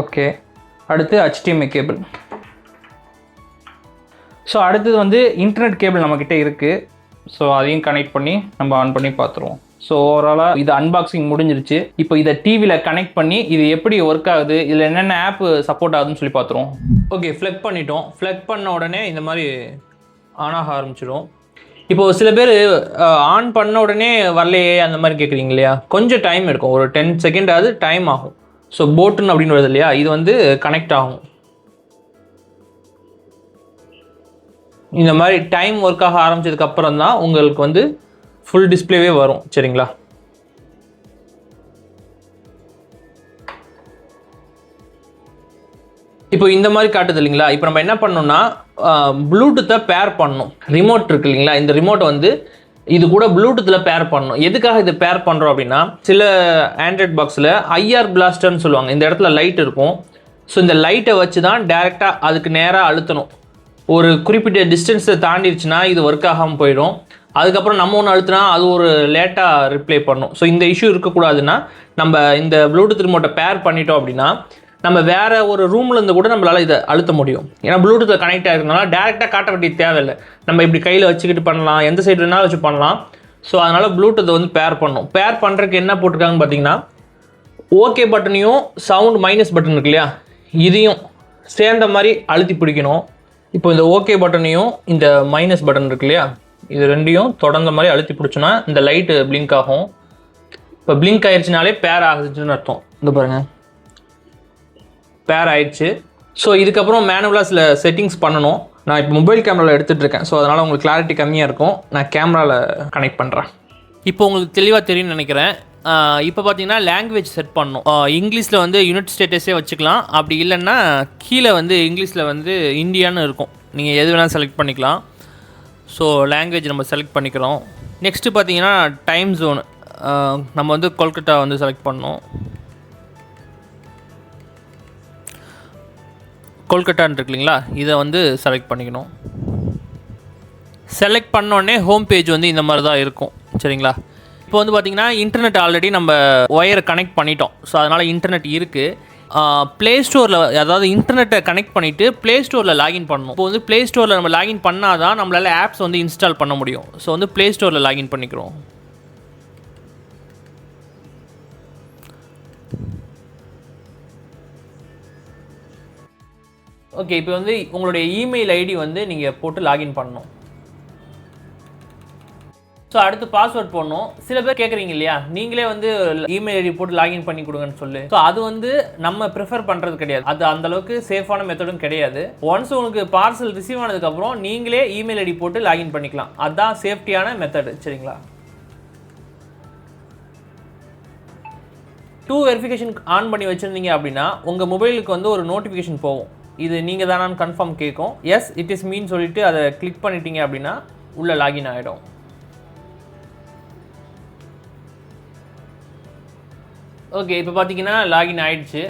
ஓகே, அடுத்து HDMI கேபிள். ஸோ அடுத்தது வந்து இன்டர்நெட் கேபிள் நம்மக்கிட்ட இருக்கு. ஸோ அதையும் கனெக்ட் பண்ணி நம்ம ஆன் பண்ணி பார்த்துருவோம். ஸோ ஓவராலாக இது அன்பாக்சிங் முடிஞ்சிருச்சு. இப்போ இதை டிவியில் கனெக்ட் பண்ணி இது எப்படி ஒர்க் ஆகுது, இதில் என்னென்ன ஆப் சப்போர்ட் ஆகுதுன்னு சொல்லி பார்த்துருவோம். ஓகே, ஃப்ளக் பண்ணிட்டோம். ஃப்ளக் பண்ண உடனே இந்த மாதிரி ஆன் ஆக ஆரம்பிச்சிடும். இப்போது சில பேர் ஆன் பண்ண உடனே வரலையே அந்த மாதிரி கேட்குறீங்க இல்லையா, கொஞ்சம் டைம் எடுக்கும், ஒரு 10 செகண்ட் ஆகுது டைம் ஆகும். ஸோ போட்டுன்னு அப்படின்னு வருது இல்லையா, இது வந்து கனெக்ட் ஆகும். இந்த மாதிரி டைம் ஒர்க் ஆக ஆரம்பிச்சதுக்கு அப்புறம் தான் உங்களுக்கு வந்து ஃபுல் டிஸ்பிளேவே வரும் சரிங்களா. இப்போ இந்த மாதிரி காட்டுது இல்லைங்களா. இப்போ நம்ம என்ன பண்ணோம்னா ப்ளூடூத்தை பேர் பண்ணணும். ரிமோட் இருக்கு இல்லைங்களா, இந்த ரிமோட்டை வந்து இது கூட ப்ளூடூத்தில் பேர் பண்ணணும். எதுக்காக இது பேர் பண்ணுறோம் அப்படின்னா சில ஆண்ட்ராய்ட் பாக்ஸில் IR பிளாஸ்டர்னு சொல்லுவாங்க, இந்த இடத்துல லைட் இருக்கும். ஸோ இந்த லைட்டை வச்சு தான் டேரெக்டாக அதுக்கு நேராக அழுத்தணும். ஒரு குறிப்பிட்ட டிஸ்டன்ஸை தாண்டிடுச்சுன்னா இது ஒர்க் ஆகாமல் போயிடும். அதுக்கப்புறம் நம்ம ஒன்று அழுத்தினா அது ஒரு லேட்டாக ரிப்ளை பண்ணும். ஸோ இந்த இஷ்யூ இருக்கக்கூடாதுன்னா நம்ம இந்த ப்ளூடூத் ரிமோட்டை பேர் பண்ணிட்டோம் அப்படின்னா நம்ம வேற ஒரு ரூம்ல இருந்து கூட நம்மளால இதை அழுத்த முடியும். ஏன்னா ப்ளூடூத்தில் கனெக்ட் ஆகிருக்கனால டேரெக்டாக காட்ட வேண்டிய தேவையில்லை. நம்ம இப்படி கையில் வச்சுக்கிட்டு பண்ணலாம், எந்த சைடு வேணாலும் வச்சு பண்ணலாம். ஸோ அதனால் ப்ளூடூத்தை வந்து பேர் பண்ணணும். பேர் பண்ணுறதுக்கு என்ன போட்டிருக்காங்கன்னு பார்த்தீங்கன்னா, ஓகே பட்டனையும் சவுண்ட் மைனஸ் பட்டன் இருக்கு இல்லையா, இதையும் சேர்ந்த மாதிரி அழுத்தி பிடிக்கணும். இப்போ இந்த ஓகே பட்டனையும் இந்த மைனஸ் பட்டன் இருக்கு இல்லையா, இது ரெண்டையும் தொடர்ந்த மாதிரி அழுத்தி பிடிச்சோன்னா இந்த லைட்டு பிளிங்க் ஆகும். இப்போ பிளிங்க் ஆயிடுச்சுனாலே பேர் ஆகுதுன்னு அர்த்தம். இந்த பாருங்கள், பேர் ஆயிடுச்சு. ஸோ இதுக்கப்புறம் மேனுவலாக சில செட்டிங்ஸ் பண்ணணும். நான் இப்போ மொபைல் கேமராவில் எடுத்துகிட்டு இருக்கேன். ஸோ அதனால் உங்களுக்கு கிளாரிட்டி கம்மியாக இருக்கும். நான் கேமராவில் கனெக்ட் பண்ணுறேன். இப்போ உங்களுக்கு தெளிவாக தெரியும்னு நினைக்கிறேன். இப்போ பார்த்தீங்கன்னா லாங்குவேஜ் செட் பண்ணணும். இங்கிலீஷில் வந்து யுனைட் ஸ்டேட்டஸே வச்சுக்கலாம். அப்படி இல்லைன்னா கீழே வந்து இங்கிலீஷில் வந்து இந்தியான்னு இருக்கும். நீங்கள் எது வேணாலும் செலக்ட் பண்ணிக்கலாம். ஸோ லாங்குவேஜ் நம்ம செலக்ட் பண்ணிக்கிறோம். நெக்ஸ்ட்டு பார்த்தீங்கன்னா டைம் ஜோனு நம்ம வந்து கொல்கட்டா வந்து செலக்ட் பண்ணோம். கொல்கட்டான்னு இருக்கு இல்லைங்களா, இதை வந்து செலக்ட் பண்ணிக்கணும். செலக்ட் பண்ணோடனே ஹோம் பேஜ் வந்து இந்த மாதிரி தான் இருக்கும். சரிங்களா, இப்போ வந்து பார்த்திங்கன்னா இன்டர்நெட் ஆல்ரெடி நம்ம ஒயரை கனெக்ட் பண்ணிட்டோம். ஸோ அதனால் இன்டர்நெட் இருக்குது. ப்ளே ஸ்டோரில், அதாவது இன்டர்நெட்டை கனெக்ட் பண்ணிவிட்டு ப்ளே ஸ்டோரில் லாகின் பண்ணணும். இப்போ வந்து ப்ளே ஸ்டோரில் நம்ம லாகின் பண்ணால் தான் நம்மளால் ஆப்ஸ் வந்து இன்ஸ்டால் பண்ண முடியும். ஸோ வந்து ப்ளே ஸ்டோரில் லாகின் பண்ணிக்கிறோம். ஓகே, இப்போ வந்து உங்களுடைய இமெயில் ஐடி வந்து நீங்கள் போட்டு லாகின் பண்ணணும். ஸோ அடுத்து பாஸ்வேர்ட் போடணும். சில பேர் கேட்குறீங்க இல்லையா, நீங்களே வந்து இமெயில் ஐடி போட்டு லாகின் பண்ணி கொடுங்கன்னு சொல்லி. ஸோ அது வந்து நம்ம ப்ரிஃபர் பண்ணுறது கிடையாது. அது அந்தளவுக்கு சேஃபான மெத்தடும் கிடையாது. ஒன்ஸ் உங்களுக்கு பார்சல் ரிசீவ் ஆனதுக்கப்புறம் நீங்களே இமெயில் ஐடி போட்டு லாகின் பண்ணிக்கலாம். அதுதான் சேஃப்டியான மெத்தடு. சரிங்களா, 2 வெரிஃபிகேஷன் ஆன் பண்ணி வச்சுருந்தீங்க அப்படின்னா உங்கள் மொபைலுக்கு வந்து ஒரு நோட்டிஃபிகேஷன் போகும். இது நீங்கள் தானான்னு கன்ஃபார்ம் கேட்கும். எஸ் இட் இஸ் மீன் சொல்லிவிட்டு அதை கிளிக் பண்ணிட்டீங்க அப்படின்னா உள்ளே லாகின் ஆகிடும். ஓகே, இப்போ பார்த்தீங்கன்னா லாகின் ஆகிடுச்சு.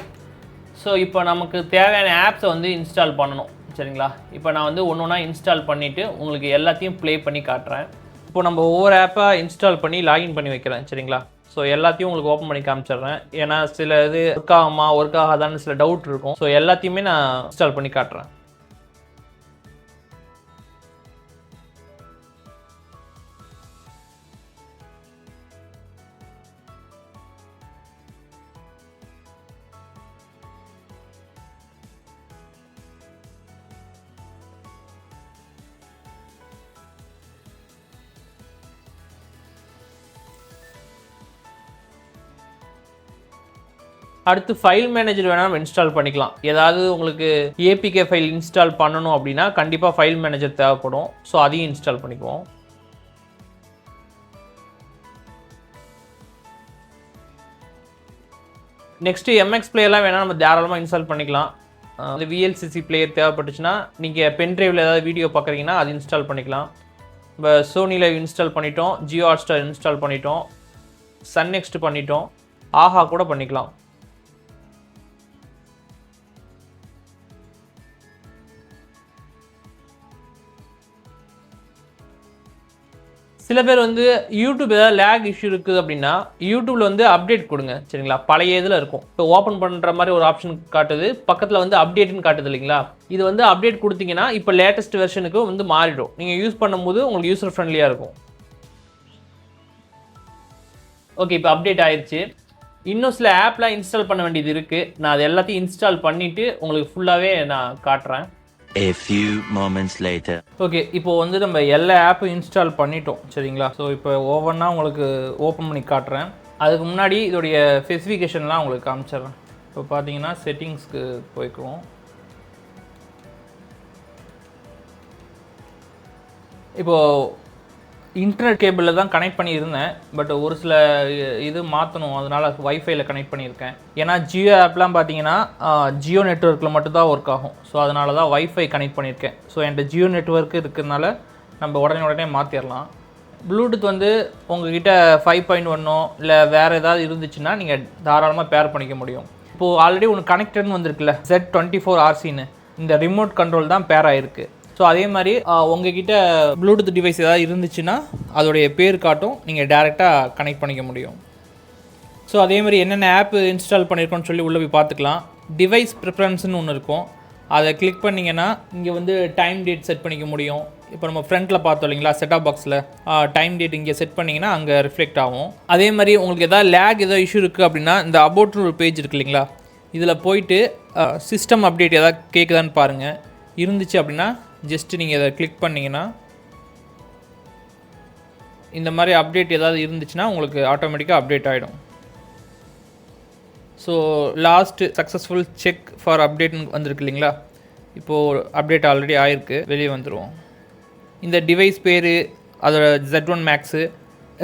ஸோ இப்போ நமக்கு தேவையான ஆப்ஸை வந்து இன்ஸ்டால் பண்ணணும். சரிங்களா, இப்போ நான் வந்து ஒன்று ஒன்றா இன்ஸ்டால் பண்ணிவிட்டு உங்களுக்கு எல்லாத்தையும் ப்ளே பண்ணி காட்டுறேன். இப்போ நம்ம ஒவ்வொரு ஆப்பாக இன்ஸ்டால் பண்ணி லாகின் பண்ணி வைக்கிறேன். சரிங்களா, ஸோ எல்லாத்தையும் உங்களுக்கு ஓப்பன் பண்ணி காமிச்சிடுறேன். ஏன்னா சில இது ஒர்க் ஆகுமா ஒர்க் ஆகாதான்னு சில டவுட் இருக்கும். ஸோ எல்லாத்தையுமே நான் இன்ஸ்டால் பண்ணி காட்டுறேன். அடுத்து ஃபைல் மேனேஜர் வேணால் நம்ம இன்ஸ்டால் பண்ணிக்கலாம். ஏதாவது உங்களுக்கு ஏபிகே ஃபைல் இன்ஸ்டால் பண்ணணும் அப்படின்னா கண்டிப்பாக ஃபைல் மேனேஜர் தேவைப்படும். ஸோ அதையும் இன்ஸ்டால் பண்ணிக்குவோம். நெக்ஸ்ட்டு எம்எக்ஸ் பிளேயர்லாம் வேணால் நம்ம தாராளமாக இன்ஸ்டால் பண்ணிக்கலாம். அந்த விஎல்சிசி பிளேயர் தேவைப்பட்டுச்சுன்னா நீங்கள் பென்ட்ரைவில் ஏதாவது வீடியோ பார்க்குறீங்கன்னா அது இன்ஸ்டால் பண்ணிக்கலாம். இப்போ சோனி லைவ் இன்ஸ்டால் பண்ணிட்டோம், ஜியோ ஹாட்ஸ்டார் இன்ஸ்டால் பண்ணிட்டோம், சன் நெக்ஸ்ட் பண்ணிட்டோம், ஆஹா கூட பண்ணிக்கலாம். சில பேர் வந்து யூடியூப் ஏதாவது லேக் இஷ்யூ இருக்குது அப்படின்னா யூடியூப்ல வந்து அப்டேட் கொடுங்க. சரிங்களா, பழைய இதில் இருக்கும். இப்போ ஓப்பன் பண்ணுற மாதிரி ஒரு ஆப்ஷன் காட்டுது, பக்கத்தில் வந்து அப்டேட்னு காட்டுது இல்லைங்களா. இது வந்து அப்டேட் கொடுத்தீங்கன்னா இப்போ லேட்டஸ்ட் வெர்ஷனுக்கு வந்து மாறிடும். நீங்கள் யூஸ் பண்ணும்போது உங்களுக்கு யூசர் ஃப்ரெண்ட்லியாக இருக்கும். ஓகே, இப்போ அப்டேட் ஆயிடுச்சு. இன்னும் சில ஆப்லாம் இன்ஸ்டால் பண்ண வேண்டியது இருக்குது. நான் அது எல்லாத்தையும் இன்ஸ்டால் பண்ணிவிட்டு உங்களுக்கு ஃபுல்லாகவே நான் காட்டுறேன். A few moments later. Okay, இப்போ வந்து நம்ம எல்லா ஆப்பும் இன்ஸ்டால் பண்ணிட்டோம். சரிங்களா, ஸோ இப்போ ஒவ்வொன்றா உங்களுக்கு ஓப்பன் பண்ணி காட்டுறேன். அதுக்கு முன்னாடி இதோடைய ஸ்பெசிஃபிகேஷன்லாம் உங்களுக்கு காமிச்சிடுறேன். இப்போ பார்த்தீங்கன்னா செட்டிங்ஸ்க்கு போய்க்குவோம். இப்போது இன்டர்நெட் கேபிளில் தான் கனெக்ட் பண்ணியிருந்தேன். பட் ஒரு சில இது மாற்றணும், அதனால் வைஃபைல கனெக்ட் பண்ணியிருக்கேன். ஏன்னா ஜியோ ஆப்லாம் பார்த்தீங்கன்னா ஜியோ நெட்வொர்க்கில் மட்டும்தான் ஒர்க் ஆகும். ஸோ அதனால தான் வைஃபை கனெக்ட் பண்ணியிருக்கேன். ஸோ என்கிட்ட ஜியோ நெட்வொர்க் இருக்கிறதுனால நம்ம உடனே மாற்றிடலாம். ப்ளூடூத் வந்து உங்ககிட்ட 5.1 இல்லை வேறு ஏதாவது இருந்துச்சுன்னா நீங்கள் தாராளமாக பேர் பண்ணிக்க முடியும். இப்போது ஆல்ரெடி ஒன்று கனெக்டட்னு வந்திருக்குல்ல, Z24RCன்னு, இந்த ரிமோட் கண்ட்ரோல் தான் பேர் ஆகிருக்கு. ஸோ அதே மாதிரி உங்ககிட்ட ப்ளூடூத் டிவைஸ் ஏதாவது இருந்துச்சுன்னா அதோடைய பேர் காட்டும், நீங்கள் டேரெக்டாக கனெக்ட் பண்ணிக்க முடியும். ஸோ அதே மாதிரி என்னென்ன ஆப் இன்ஸ்டால் பண்ணியிருக்கோன்னு சொல்லி உள்ளே போய் பார்த்துக்கலாம். டிவைஸ் ப்ரிஃபரன்ஸ்னு ஒன்று இருக்கும், அதை கிளிக் பண்ணிங்கன்னா இங்கே வந்து டைம் டேட் செட் பண்ணிக்க முடியும். இப்போ நம்ம ஃப்ரண்ட்டில் பார்த்தோம் இல்லைங்களா செட்டாப் பாக்ஸில் டைம் டேட் இங்கே செட் பண்ணிங்கன்னா அங்கே ரிஃப்ளெக்ட் ஆகும். அதே மாதிரி உங்களுக்கு எதாவது லேக் ஏதாவது இஷ்யூ இருக்குது அப்படின்னா இந்த அபவுட்னு ஒரு பேஜ் இருக்குது இல்லைங்களா, இதில் போயிட்டு சிஸ்டம் அப்டேட் எதாவது கேட்குதான்னு பாருங்கள். இருந்துச்சு அப்படின்னா ஜஸ்ட்டு நீங்கள் இதை கிளிக் பண்ணிங்கன்னா இந்த மாதிரி அப்டேட் ஏதாவது இருந்துச்சுன்னா உங்களுக்கு ஆட்டோமேட்டிக்காக அப்டேட் ஆகிடும். So last successful check for அப்டேட்னு வந்திருக்கு இல்லைங்களா, இப்போது அப்டேட் ஆல்ரெடி ஆகிருக்கு, வெளியே வந்துடுவோம். இந்த டிவைஸ் பேர் அதோட Z1 Max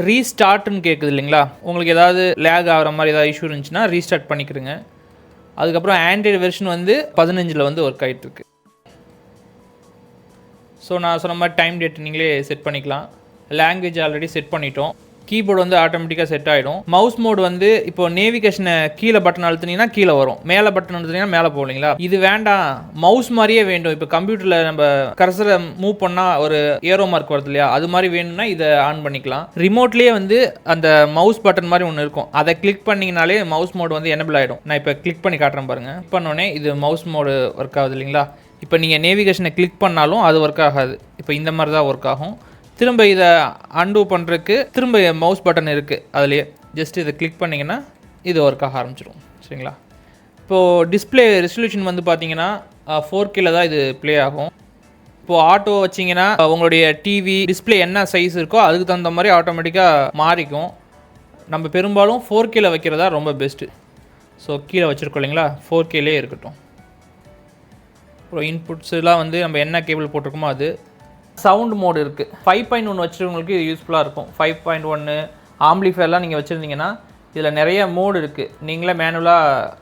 ரீஸ்டார்ட்னு கேட்குது இல்லைங்களா, உங்களுக்கு ஏதாவது லேக் ஆகிற மாதிரி ஏதாவது இஷ்யூ இருந்துச்சுன்னா ரீஸ்டார்ட் பண்ணிக்கிறேங்க. அதுக்கப்புறம் ஆண்ட்ராய்டு வெர்ஷன் வந்து 15 வந்து ஒர்க் ஆகிட்டுருக்கு. ஸோ நான் சொன்ன மாதிரி டைம் டேட் நீங்களே செட் பண்ணிக்கலாம். லாங்குவேஜ் ஆல்ரெடி செட் பண்ணிட்டோம். கீபோர்டு வந்து ஆட்டோமேட்டிக்காக செட் ஆகிடும். மவுஸ் மோடு வந்து இப்போ நேவிகேஷனை கீழே பட்டன் அழுத்தினீங்கன்னா கீழே வரும், மேலே பட்டன் அழுத்தினீங்கன்னா மேலே போகும் இல்லைங்களா. இது வேண்டாம், மவுஸ் மாதிரியே வேண்டும். இப்போ கம்ப்யூட்டரில் நம்ம கர்சரை மூவ் பண்ணால் ஒரு ஏரோ மார்க் வருது இல்லையா, அது மாதிரி வேணும்னா இதை ஆன் பண்ணிக்கலாம். ரிமோட்லேயே வந்து அந்த மவுஸ் பட்டன் மாதிரி ஒன்று இருக்கும், அதை கிளிக் பண்ணிங்கனாலே மவுஸ் மோடு வந்து எனபிள் ஆகிடும். நான் இப்போ கிளிக் பண்ணி காட்டுறேன் பாருங்கள். கிளிக் பண்ணோடனே இது மவுஸ் மோடு ஒர்க் ஆகுது இல்லைங்களா. இப்போ நீங்கள் நேவிகேஷனை கிளிக் பண்ணாலும் அது ஒர்க் ஆகாது. இப்போ இந்த மாதிரி தான் ஒர்க் ஆகும். திரும்ப இதை அன்டூ பண்ணுறதுக்கு திரும்ப மவுஸ் பட்டன் இருக்குது, அதுலேயே ஜஸ்ட் இதை கிளிக் பண்ணிங்கன்னா இது ஒர்க் ஆக ஆரம்பிச்சிடும். சரிங்களா. இப்போது டிஸ்பிளே ரெசல்யூஷன் வந்து பார்த்தீங்கன்னா 4K தான் இது ப்ளே ஆகும். இப்போது ஆட்டோ வச்சிங்கன்னா உங்களுடைய டிவி டிஸ்பிளே என்ன சைஸ் இருக்கோ அதுக்கு தகுந்த மாதிரி ஆட்டோமேட்டிக்காக மாறிக்கும். நம்ம பெரும்பாலும் 4K வைக்கிறதா ரொம்ப பெஸ்ட்டு. ஸோ கீழே வச்சுருக்கோம் இல்லைங்களா, 4Kலே இருக்கட்டும். அப்புறம் இன்புட்ஸ்லாம் வந்து நம்ம என்ன கேபிள் போட்டிருக்கோமோ அது. சவுண்ட் மோடு இருக்குது. 5.1 வச்சுருக்கவங்களுக்கு இது யூஸ்ஃபுல்லாக இருக்கும். 5.1 ஆம்பிளிஃபையர்லாம் நீங்கள் வச்சுருந்தீங்கன்னா இதில் நிறைய மோடு இருக்குது, நீங்களே மேனுவலாக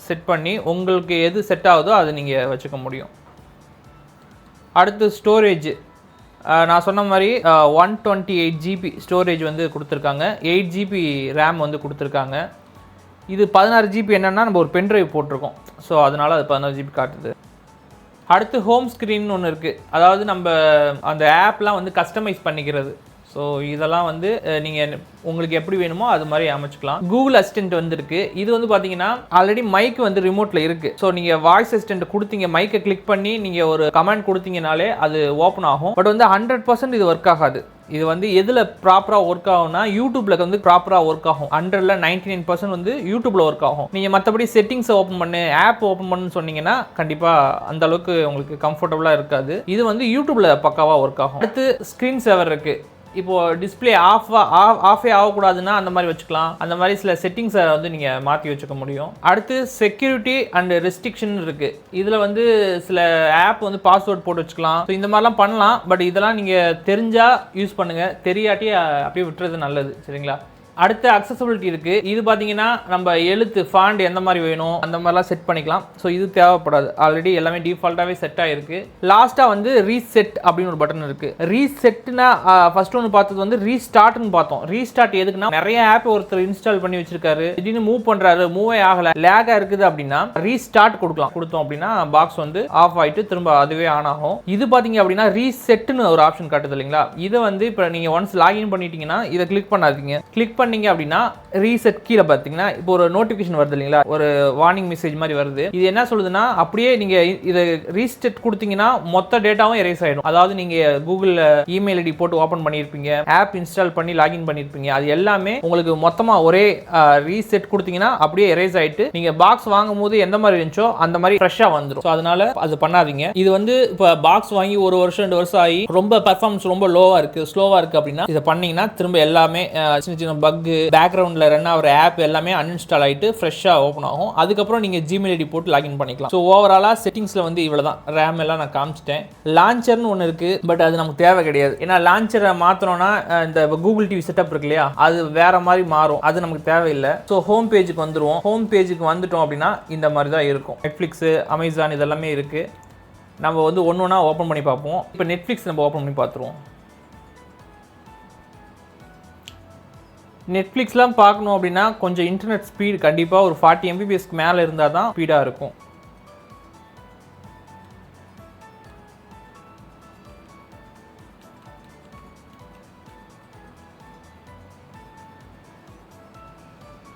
செட் பண்ணி உங்களுக்கு எது செட் ஆகுதோ அது நீங்கள் வச்சுக்க முடியும். அடுத்து ஸ்டோரேஜ் நான் சொன்ன மாதிரி 128 GB ஸ்டோரேஜ் வந்து கொடுத்துருக்காங்க. 8 GB ரேம் வந்து கொடுத்துருக்காங்க. இது 16 GB என்னென்னா நம்ம ஒரு பென்ட்ரைவ் போட்டிருக்கோம், ஸோ அதனால் அது 16 GB காட்டுது. அடுத்து ஹோம் ஸ்க்ரீன் ஒன்று இருக்குது, அதாவது நம்ம அந்த ஆப்லாம் வந்து கஸ்டமைஸ் பண்ணிக்கிறது. ஸோ இதெல்லாம் வந்து நீங்கள் உங்களுக்கு எப்படி வேணுமோ அது மாதிரி அமைச்சிக்கலாம். கூகுள் அசிஸ்டன்ட் வந்துருக்கு. இது வந்து பார்த்தீங்கன்னா ஆல்ரெடி மைக் வந்து ரிமோட்டில் இருக்குது. ஸோ நீங்கள் வாய்ஸ் அசிஸ்டன்ட் கொடுத்தீங்க, மைக்கை கிளிக் பண்ணி நீங்கள் ஒரு கமெண்ட் கொடுத்தீங்கனாலே அது ஓப்பன் ஆகும். பட் வந்து 100% இது ஒர்க் ஆகாது. இது வந்து எதில் ப்ராப்பராக ஒர்க் ஆகும்னா யூடியூப்பில் வந்து ப்ராப்பராக ஒர்க் ஆகும். 100ல் 99% வந்து யூடியூப்பில் ஒர்க் ஆகும். நீங்கள் மற்றபடி செட்டிங்ஸை ஓப்பன் பண்ணு, ஆப் ஓப்பன் பண்ணுன்னு சொன்னீங்கன்னா கண்டிப்பாக அந்த அளவுக்கு உங்களுக்கு கம்ஃபர்டபுளாக இருக்காது. இது வந்து யூடியூப்பில் பக்காவாக ஒர்க் ஆகும். அடுத்து ஸ்க்ரீன் சேவர் இருக்குது. இப்போது டிஸ்பிளே ஆஃபே ஆகக்கூடாதுன்னா அந்த மாதிரி வச்சுக்கலாம். அந்த மாதிரி சில செட்டிங்ஸை வந்து நீங்கள் மாற்றி வச்சுக்க முடியும். அடுத்து செக்யூரிட்டி அண்ட் ரெஸ்ட்ரிக்ஷன் இருக்குது. இதில் வந்து சில ஆப் வந்து பாஸ்வேர்ட் போட்டு வச்சுக்கலாம். ஸோ இந்த மாதிரிலாம் பண்ணலாம். பட் இதெல்லாம் நீங்கள் தெரிஞ்சால் யூஸ் பண்ணுங்கள், தெரியாட்டி அப்படியே விட்டுறது நல்லது. சரிங்களா. அடுத்து அக்சசபிலிட்டி இருக்குது. இது பார்த்தீங்கன்னா நம்ம எழுத்து ஃபாண்ட் எந்த மாதிரி வேணும் அந்த மாதிரிலாம் செட் பண்ணிக்கலாம். ஸோ இது தேவைப்படாது, ஆல்ரெடி எல்லாமே டிஃபால்ட்டாகவே செட் ஆகிருக்கு. லாஸ்ட்டாக வந்து ரீசெட் அப்படின்னு ஒரு பட்டன் இருக்குது. ரீசெட்னா ஃபர்ஸ்ட் ஒன்று பார்த்தது வந்து ரீஸ்டார்ட்னு பார்த்தோம். ரீஸ்டார்ட் எதுக்குன்னா நிறைய ஆப் ஒருத்தர் இன்ஸ்டால் பண்ணி வச்சிருக்காரு, திடீர்னு மூவ் பண்ணுறாரு, மூவே ஆகலை, லேகாக இருக்குது அப்படின்னா ரீஸ்டார்ட் கொடுத்தோம் அப்படின்னா பாக்ஸ் வந்து ஆஃப் ஆகிட்டு திரும்ப அதுவே ஆன் ஆகும். இது பார்த்தீங்க அப்படின்னா ரீசெட்னு ஒரு ஆப்ஷன் காட்டுது இல்லைங்களா. இதை வந்து இப்போ நீங்கள் ஒன்ஸ் லாகின் பண்ணிட்டீங்கன்னா இதை கிளிக் பண்ணாதீங்க. கிளிக் பண்ணீங்க அப்படின்னா ரீசெட் கீழே பார்த்தீங்கன்னா இப்போ ஒரு நோட்டிஃபிகேஷன் வருது இல்லைங்களா, ஒரு வார்னிங் மெசேஜ் மாதிரி வருது. இது என்ன சொல்லுதுன்னா அப்படியே நீங்கள் இதை ரீசெட் கொடுத்தீங்கன்னா மொத்த டேட்டாவும் எரேஸ் ஆகிடும். அதாவது நீங்கள் கூகுளில் இமெயில் ஐடி போட்டு ஓப்பன் பண்ணியிருப்பீங்க, ஆப் இன்ஸ்டால் பண்ணி லாகின் பண்ணியிருப்பீங்க, அது எல்லாமே உங்களுக்கு மொத்தமாக ஒரே ரீசெட் கொடுத்தீங்கன்னா அப்படியே எரேஸ் ஆகிட்டு நீங்கள் பாக்ஸ் வாங்கும் போது எந்த மாதிரி இருந்துச்சோ அந்த மாதிரி ஃப்ரெஷ்ஷாக வந்துடும். ஸோ அதனால அது பண்ணாதீங்க. இது வந்து இப்போ பாக்ஸ் வாங்கி 1 வருஷம் 2 வருஷம் ஆகி ரொம்ப பர்ஃபார்மன்ஸ் ரொம்ப லோவாக இருக்குது, ஸ்லோவாக இருக்குது அப்படின்னா இதை பண்ணீங்கன்னா திரும்ப எல்லாமே சின்ன சின்ன பக் பேக்ரவுண்டில் ரன் ஆகிற ஆப் எல்லாமே அன்இன்ஸ்டால் ஆகிட்டு ஃப்ரெஷ்ஷாக ஓப்பன் ஆகும். அதுக்கப்புறம் நீங்கள் ஜிமெயில் ஐடி போட்டு லாகின் பண்ணிக்கலாம். ஸோ ஓவராலாக செட்டிங்ஸில் வந்து இவ்வளோ தான். ரேம் எல்லாம் நான் காமிச்சிட்டேன். லான்ச்சர்னு ஒன்று இருக்குது, பட் அது நமக்கு தேவை கிடையாது. ஏன்னா லான்ச்சரை மாற்றணும்னா இந்த கூகுள் டிவி செட்டப் இருக்கு இல்லையா, அது வேற மாதிரி மாறும், அது நமக்கு தேவையில்லை. ஸோ ஹோம் பேஜுக்கு வந்துடுவோம். ஹோம் பேஜுக்கு வந்துட்டோம் அப்படின்னா இந்த மாதிரி தான் இருக்கும். நெட்ஃப்ளிக்ஸு, அமேசான் இதெல்லாமே இருக்குது. நம்ம வந்து ஒன்று ஒன்றா ஓப்பன் பண்ணி பார்ப்போம். இப்போ நெட்ஃப்ளிக்ஸ் நம்ம ஓப்பன் பண்ணி பார்த்துருவோம். நெட்ஃப்ளிக்ஸ்லாம் பார்க்கணும் அப்படின்னா கொஞ்சம் இன்டர்நெட் ஸ்பீடு கண்டிப்பாக ஒரு 40 Mbps மேலே இருந்தால் தான் ஸ்பீடாக இருக்கும்.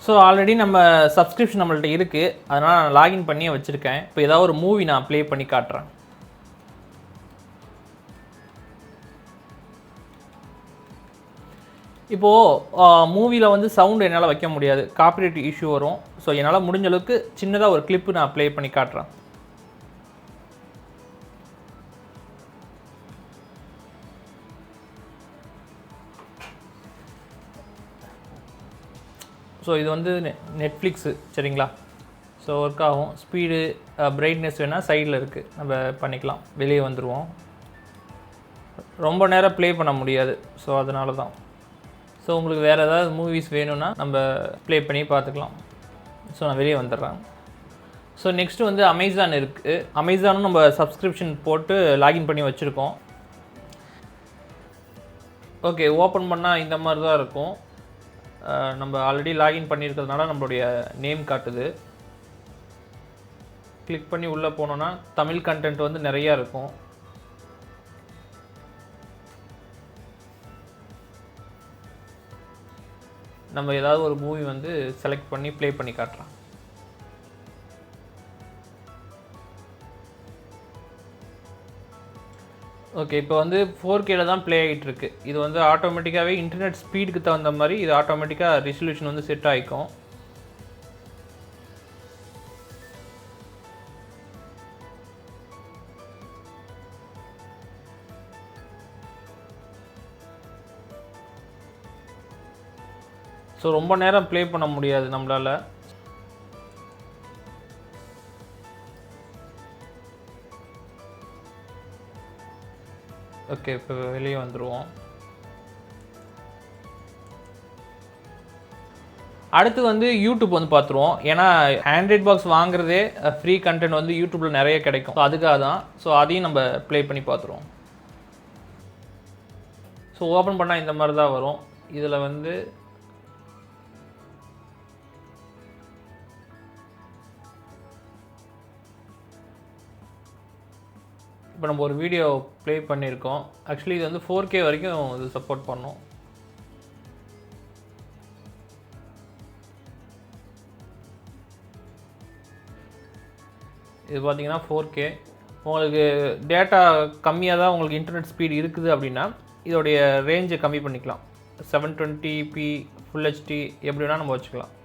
ஸோ ஆல்ரெடி நம்ம சப்ஸ்கிரிப்ஷன் நம்மள்ட்ட இருக்குது, அதனால் நான் லாகின் பண்ணியே வச்சுருக்கேன். இப்போ ஏதாவது ஒரு மூவி நான் ப்ளே பண்ணி காட்டுறேன். இப்போது மூவியில் வந்து சவுண்டு என்னால் வைக்க முடியாது, காப்பிரைட் இஷ்யூ வரும். ஸோ என்னால் முடிஞ்ச அளவுக்கு சின்னதாக ஒரு கிளிப்பு நான் ப்ளே பண்ணி காட்டுறேன். ஸோ இது வந்து நெட்ஃப்ளிக்ஸு சரிங்களா. ஸோ ஒர்க் ஆகும். ஸ்பீடு பிரைட்னஸ் வேணால் சைடில் இருக்குது, நம்ம பண்ணிக்கலாம். வெளியே வந்துடுவோம். ரொம்ப நேரம் ப்ளே பண்ண முடியாது, ஸோ அதனால தான். ஸோ உங்களுக்கு வேறு ஏதாவது மூவிஸ் வேணும்னா நம்ம ப்ளே பண்ணி பார்த்துக்கலாம். ஸோ நான் வெளியே வந்துடுறேன். ஸோ நெக்ஸ்ட்டு வந்து அமேசான் இருக்குது. அமேசானும் நம்ம சப்ஸ்கிரிப்ஷன் போட்டு லாகின் பண்ணி வச்சுருக்கோம். ஓகே, ஓப்பன் பண்ணால் இந்த மாதிரி தான் இருக்கும். நம்ம ஆல்ரெடி லாகின் பண்ணியிருக்கிறதுனால நம்மளுடைய நேம் காட்டுது. கிளிக் பண்ணி உள்ளே போனோன்னா தமிழ் கண்டென்ட் வந்து நிறையா இருக்கும். நம்ம ஏதாவது ஒரு மூவி வந்து செலக்ட் பண்ணி ப்ளே பண்ணி காட்டுறோம். ஓகே, இப்போ வந்து 4Kல தான் ப்ளே ஆகிட்டுருக்கு. இது வந்து ஆட்டோமேட்டிக்காகவே இன்டர்நெட் ஸ்பீடுக்கு தகுந்த மாதிரி இது ஆட்டோமேட்டிக்காக ரெசல்யூஷன் வந்து செட் ஆகிக்கும். ஸோ ரொம்ப நேரம் ப்ளே பண்ண முடியாது நம்மளால். ஓகே, இப்போ வெளியே வந்துடுவோம். அடுத்து வந்து யூடியூப் வந்து பார்த்துருவோம். ஏன்னா ஆண்ட்ராய்ட் பாக்ஸ் வாங்குறதே ஃப்ரீ கண்டென்ட் வந்து யூடியூப்பில் நிறைய கிடைக்கும். ஸோ அதுக்காக தான். ஸோ அதையும் நம்ம ப்ளே பண்ணி பார்த்துருவோம். ஸோ ஓப்பன் பண்ணால் இந்த மாதிரி தான் வரும். இதில் வந்து இப்போ நம்ம ஒரு வீடியோ ப்ளே பண்ணியிருக்கோம். ஆக்சுவலி இது வந்து 4K வரைக்கும் இது சப்போர்ட் பண்ணும். இது பார்த்தீங்கன்னா 4K. உங்களுக்கு டேட்டா கம்மியாக தான் உங்களுக்கு இன்டர்நெட் ஸ்பீடு இருக்குது அப்படின்னா இதோடைய ரேஞ்சை கம்மி பண்ணிக்கலாம். 720p Full HD எப்படி வேணால் நம்ம வச்சுக்கலாம்.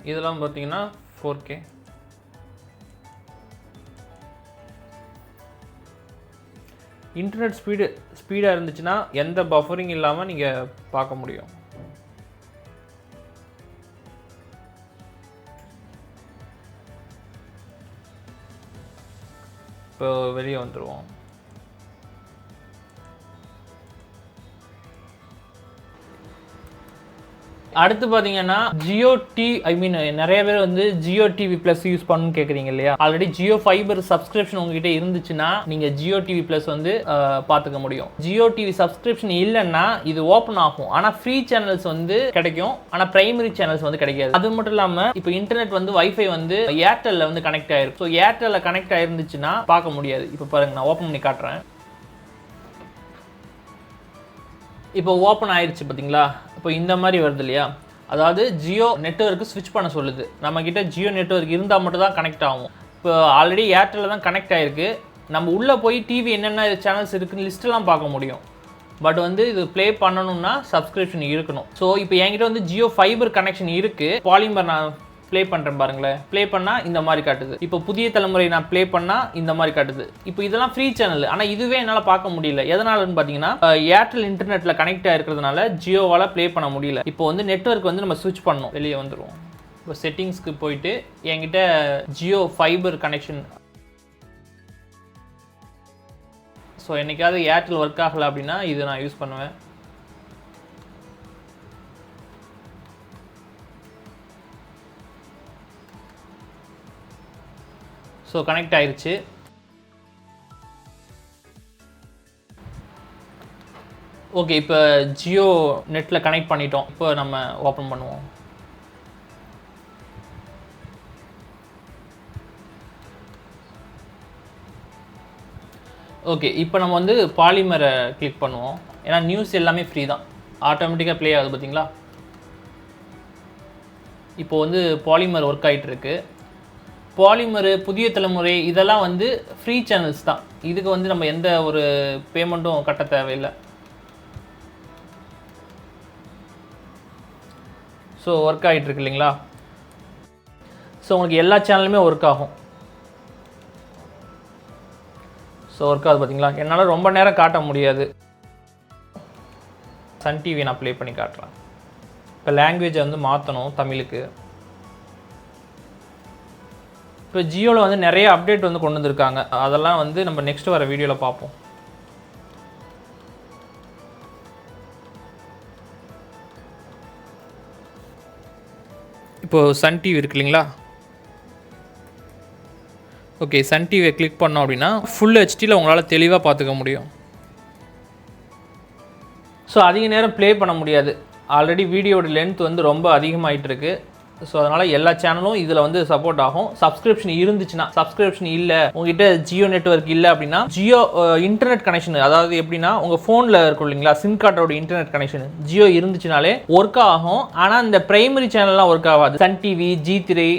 இதெல்லாம் பார்த்தீங்கன்னா 4K. இன்டர்நெட் ஸ்பீடாக இருந்துச்சுன்னா எந்த பஃபரிங் இல்லாமல் நீங்கள் பார்க்க முடியும். இப்போ வெளியே வந்துடுவோம். அடுத்து பார்த்தீங்கன்னா ஜியோ நிறைய பேர் வந்து ஜியோ டிவி ப்ளஸ் யூஸ் பண்ணணும்னு கேட்குறீங்க இல்லையா. ஆல்ரெடி ஜியோ ஃபைபர் சப்ஸ்கிரிப்ஷன் உங்ககிட்ட இருந்துச்சுன்னா நீங்கள் ஜியோ டிவி ப்ளஸ் வந்து பார்த்துக்க முடியும். ஜியோ டிவி சப்ஸ்கிரிப்ஷன் இல்லைன்னா இது ஓப்பன் ஆகும், ஆனால் ஃப்ரீ சேனல்ஸ் வந்து கிடைக்கும், ஆனால் பிரைமரி சேனல்ஸ் வந்து கிடைக்காது. அது மட்டும் இல்லாமல் இப்போ இன்டர்நெட் வந்து வைஃபை வந்து ஏர்டெல்ல வந்து கனெக்ட் ஆயிருக்கும். ஸோ ஏர்டெல்ல கனெக்ட் ஆயிருந்துச்சுன்னா பார்க்க முடியாது. இப்போ பாருங்க, நான் ஓப்பன் பண்ணி காட்டுறேன். இப்போ ஓப்பன் ஆயிடுச்சு பார்த்தீங்களா. இப்போ இந்த மாதிரி வருது இல்லையா. அதாவது ஜியோ நெட்வொர்க்கு ஸ்விட்ச் பண்ண சொல்லுது. நம்மக்கிட்ட ஜியோ நெட்வொர்க் இருந்தால் மட்டும் தான் கனெக்ட் ஆகும். இப்போ ஆல்ரெடி ஏர்டெல்ல தான் கனெக்ட் ஆகிருக்கு. நம்ம உள்ளே போய் டிவி என்னென்ன சேனல்ஸ் இருக்குன்னு லிஸ்ட்டெல்லாம் பார்க்க முடியும். பட் வந்து இது ப்ளே பண்ணணும்னா சப்ஸ்கிரிப்ஷன் இருக்கணும். ஸோ இப்போ என்கிட்ட வந்து ஜியோ ஃபைபர் கனெக்ஷன் இருக்குது. பாலிமர் நான் ப்ளே பண்ணுறேன் பாருங்களேன். ப்ளே பண்ணால் இந்த மாதிரி காட்டுது. இப்போ புதிய தலைமுறை நான் ப்ளே பண்ணால் இந்த மாதிரி காட்டுது. இப்போ இதெல்லாம் ஃப்ரீ சேனல், ஆனால் இதுவே என்னால் பார்க்க முடியல. எதனாலன்னு பார்த்தீங்கன்னா ஏர்டெல் இன்டர்நெட்டில் கனெக்ட் ஆகிருக்கிறதுனால ஜியோவால் ப்ளே பண்ண முடியல. இப்போ வந்து நெட்வொர்க் வந்து நம்ம ஸ்விட்ச் பண்ணணும். வெளியே வந்துடுவோம். இப்போ செட்டிங்ஸ்க்கு போயிட்டு என்கிட்ட ஜியோ ஃபைபர் கனெக்ஷன். ஸோ என்னைக்காவது ஏர்டெல் ஒர்க் ஆகலை அப்படின்னா இது நான் யூஸ் பண்ணுவேன். ஸோ கனெக்ட் ஆயிடுச்சு. ஓகே, இப்போ ஜியோ நெட்டில் கனெக்ட் பண்ணிட்டோம். இப்போ நம்ம ஓப்பன் பண்ணுவோம். ஓகே, இப்போ நம்ம வந்து பாலிமரை கிளிக் பண்ணுவோம். ஏன்னா நியூஸ் எல்லாமே ஃப்ரீ தான், ஆட்டோமேட்டிக்காக ப்ளே ஆகுது பார்த்தீங்களா. இப்போ வந்து பாலிமர் ஒர்க் ஆகிட்டு இருக்கு. பாலிமர், புதிய தலைமுறை இதெல்லாம் வந்து ஃப்ரீ சேனல்ஸ் தான். இதுக்கு வந்து நம்ம எந்த ஒரு பேமெண்ட்டும் கட்ட தேவையில்லை. ஸோ ஒர்க் ஆகிட்டு இருக்கு இல்லைங்களா. ஸோ உங்களுக்கு எல்லா சேனலுமே ஒர்க் ஆகும். ஸோ ஒர்க் ஆகுது பார்த்தீங்களா. என்னால் ரொம்ப நேரம் காட்ட முடியாது. சன் டிவி நான் ப்ளே பண்ணி காட்டுறேன். இப்போ லாங்குவேஜை வந்து மாற்றணும் தமிழுக்கு. இப்போ ஜியோவில் வந்து நிறைய அப்டேட் வந்து கொண்டு வந்திருக்காங்க. அதெல்லாம் வந்து நம்ம நெக்ஸ்ட் வர வீடியோவில் பார்ப்போம். இப்போது சன் டிவி இருக்கு இல்லைங்களா. ஓகே, சன் டிவியை கிளிக் பண்ணோம் அப்படின்னா ஃபுல் ஹெச்டியில் உங்களால் தெளிவாக பார்த்துக்க முடியும். ஸோ அதிக நேரம் ப்ளே பண்ண முடியாது. ஆல்ரெடி வீடியோட லென்த் வந்து ரொம்ப அதிகமாகிட்டு இருக்கு. ஸோ அதனால் எல்லா சேனலும் இதில் வந்து சப்போர்ட் ஆகும். சப்ஸ்கிரிப்ஷன் இருந்துச்சுன்னா, சப்ஸ்கிரிப்ஷன் இல்லை உங்ககிட்ட ஜியோ நெட்வொர்க் இல்லை அப்படின்னா, ஜியோ இன்டர்நெட் கனெக்ஷன், அதாவது எப்படின்னா உங்கள் ஃபோனில் இருக்கும் இல்லைங்களா, சிம் கார்டோட இன்டர்நெட் கனெக்ஷன் ஜியோ இருந்துச்சுனாலே ஒர்க் ஆகும். ஆனால் இந்த பிரைமரி சேனல்லாம் ஒர்க் ஆகாது. சன் டிவி, G3,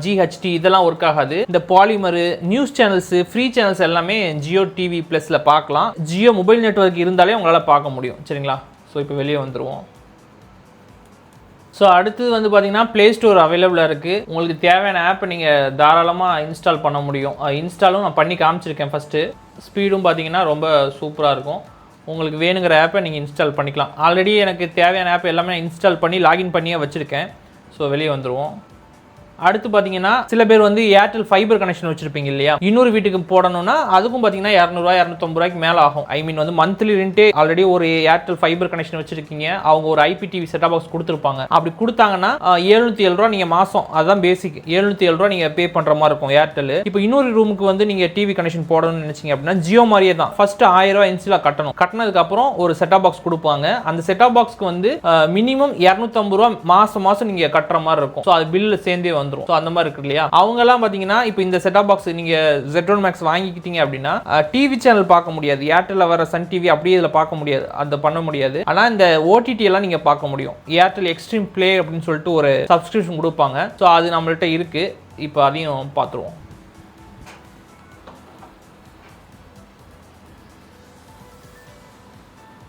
GHT இதெல்லாம் ஒர்க் ஆகாது. இந்த Polimer, news channels, free channels எல்லாமே ஜியோ டிவி ப்ளஸில் பார்க்கலாம். ஜியோ மொபைல் நெட்வொர்க் இருந்தாலே உங்களால் பார்க்க முடியும். சரிங்களா. ஸோ இப்போ வெளியே வந்துடுவோம். ஸோ அடுத்தது வந்து பார்த்தீங்கன்னா ப்ளே ஸ்டோர் அவைலபிளாக இருக்குது. உங்களுக்கு தேவையான ஆப்பை நீங்கள் தாராளமாக இன்ஸ்டால் பண்ண முடியும். இன்ஸ்டாலும் நான் பண்ணி காமிச்சிருக்கேன். ஃபஸ்ட்டு ஸ்பீடும் பார்த்தீங்கன்னா ரொம்ப சூப்பராக இருக்கும். உங்களுக்கு வேணுங்கிற ஆப்பை நீங்கள் இன்ஸ்டால் பண்ணிக்கலாம். ஆல்ரெடி எனக்கு தேவையான ஆப் எல்லாமே இன்ஸ்டால் பண்ணி லாகின் பண்ணியே வச்சுருக்கேன். ஸோ வெளியே வந்துடுவோம். அடுத்து பார்த்தீங்கன்னா சில பேர் வந்து ஏர்டெல் ஃபைபர் கனெக்ஷன் வச்சிருப்பீங்க இல்லையா, இன்னொரு வீட்டுக்கு போடணும்னா அதுக்கும் பார்த்தீங்கன்னா 200 250 ரூபாய்க்கு மேலே ஆகும். ஐ மீன் வந்து மந்த்லி ரெண்டே ஆல்ரெடி ஒரு ஏர்டெல் ஃபைபர் கனெக்ஷன் வச்சிருக்கீங்க, அவங்க ஒரு IPTV செட்டப் பாக்ஸ் கொடுத்துருப்பாங்க. அப்படி கொடுத்தாங்கன்னா 707 ரூபா நீங்கள் மாதம், அதுதான் பேசிக், 707 ரூபா நீங்கள் பே பண்ணுற மாதிரி இருக்கும் ஏர்டெல். இப்போ இன்னொரு ரூமுக்கு வந்து நீங்கள் டிவி கனெக்ஷன் போடணும்னு நினைச்சீங்க அப்படின்னா ஜியோ மாதிரியே தான். ஃபர்ஸ்ட் 1000 ரூபா இன்ஸ்டால் கட்டணும். கட்டினதுக்கப்புறம் ஒரு செட்டப் பாக்ஸ் கொடுப்பாங்க. அந்த செட்டப் பாக்ஸ்க்கு வந்து மினிமம் 250 ரூபா மாதம் நீங்கள் கட்டுற மாதிரி இருக்கும். ஸோ அது பில்லு சேர்ந்தே வந்துடும். ஸோ அந்த மாதிரி இருக்கு இல்லையா. அவங்க எல்லாம் பார்த்தீங்கன்னா இப்போ இந்த செட்டப் பாக்ஸ் நீங்க Z1 Max வாங்கிக்கிட்டீங்க அப்படின்னா டிவி சேனல் பார்க்க முடியாது. ஏர்டெல்ல வர சன் டிவி அப்படியே இதில் பார்க்க முடியாது, அதை பண்ண முடியாது. ஆனால் இந்த OTT எல்லாம் நீங்க பார்க்க முடியும். ஏர்டெல் எக்ஸ்ட்ரீம் பிளே அப்படின்னு சொல்லிட்டு ஒரு சப்ஸ்கிரிப்ஷன் கொடுப்பாங்க. ஸோ அது நம்மள்ட்ட இருக்கு. இப்போ அதையும் பார்த்துருவோம்.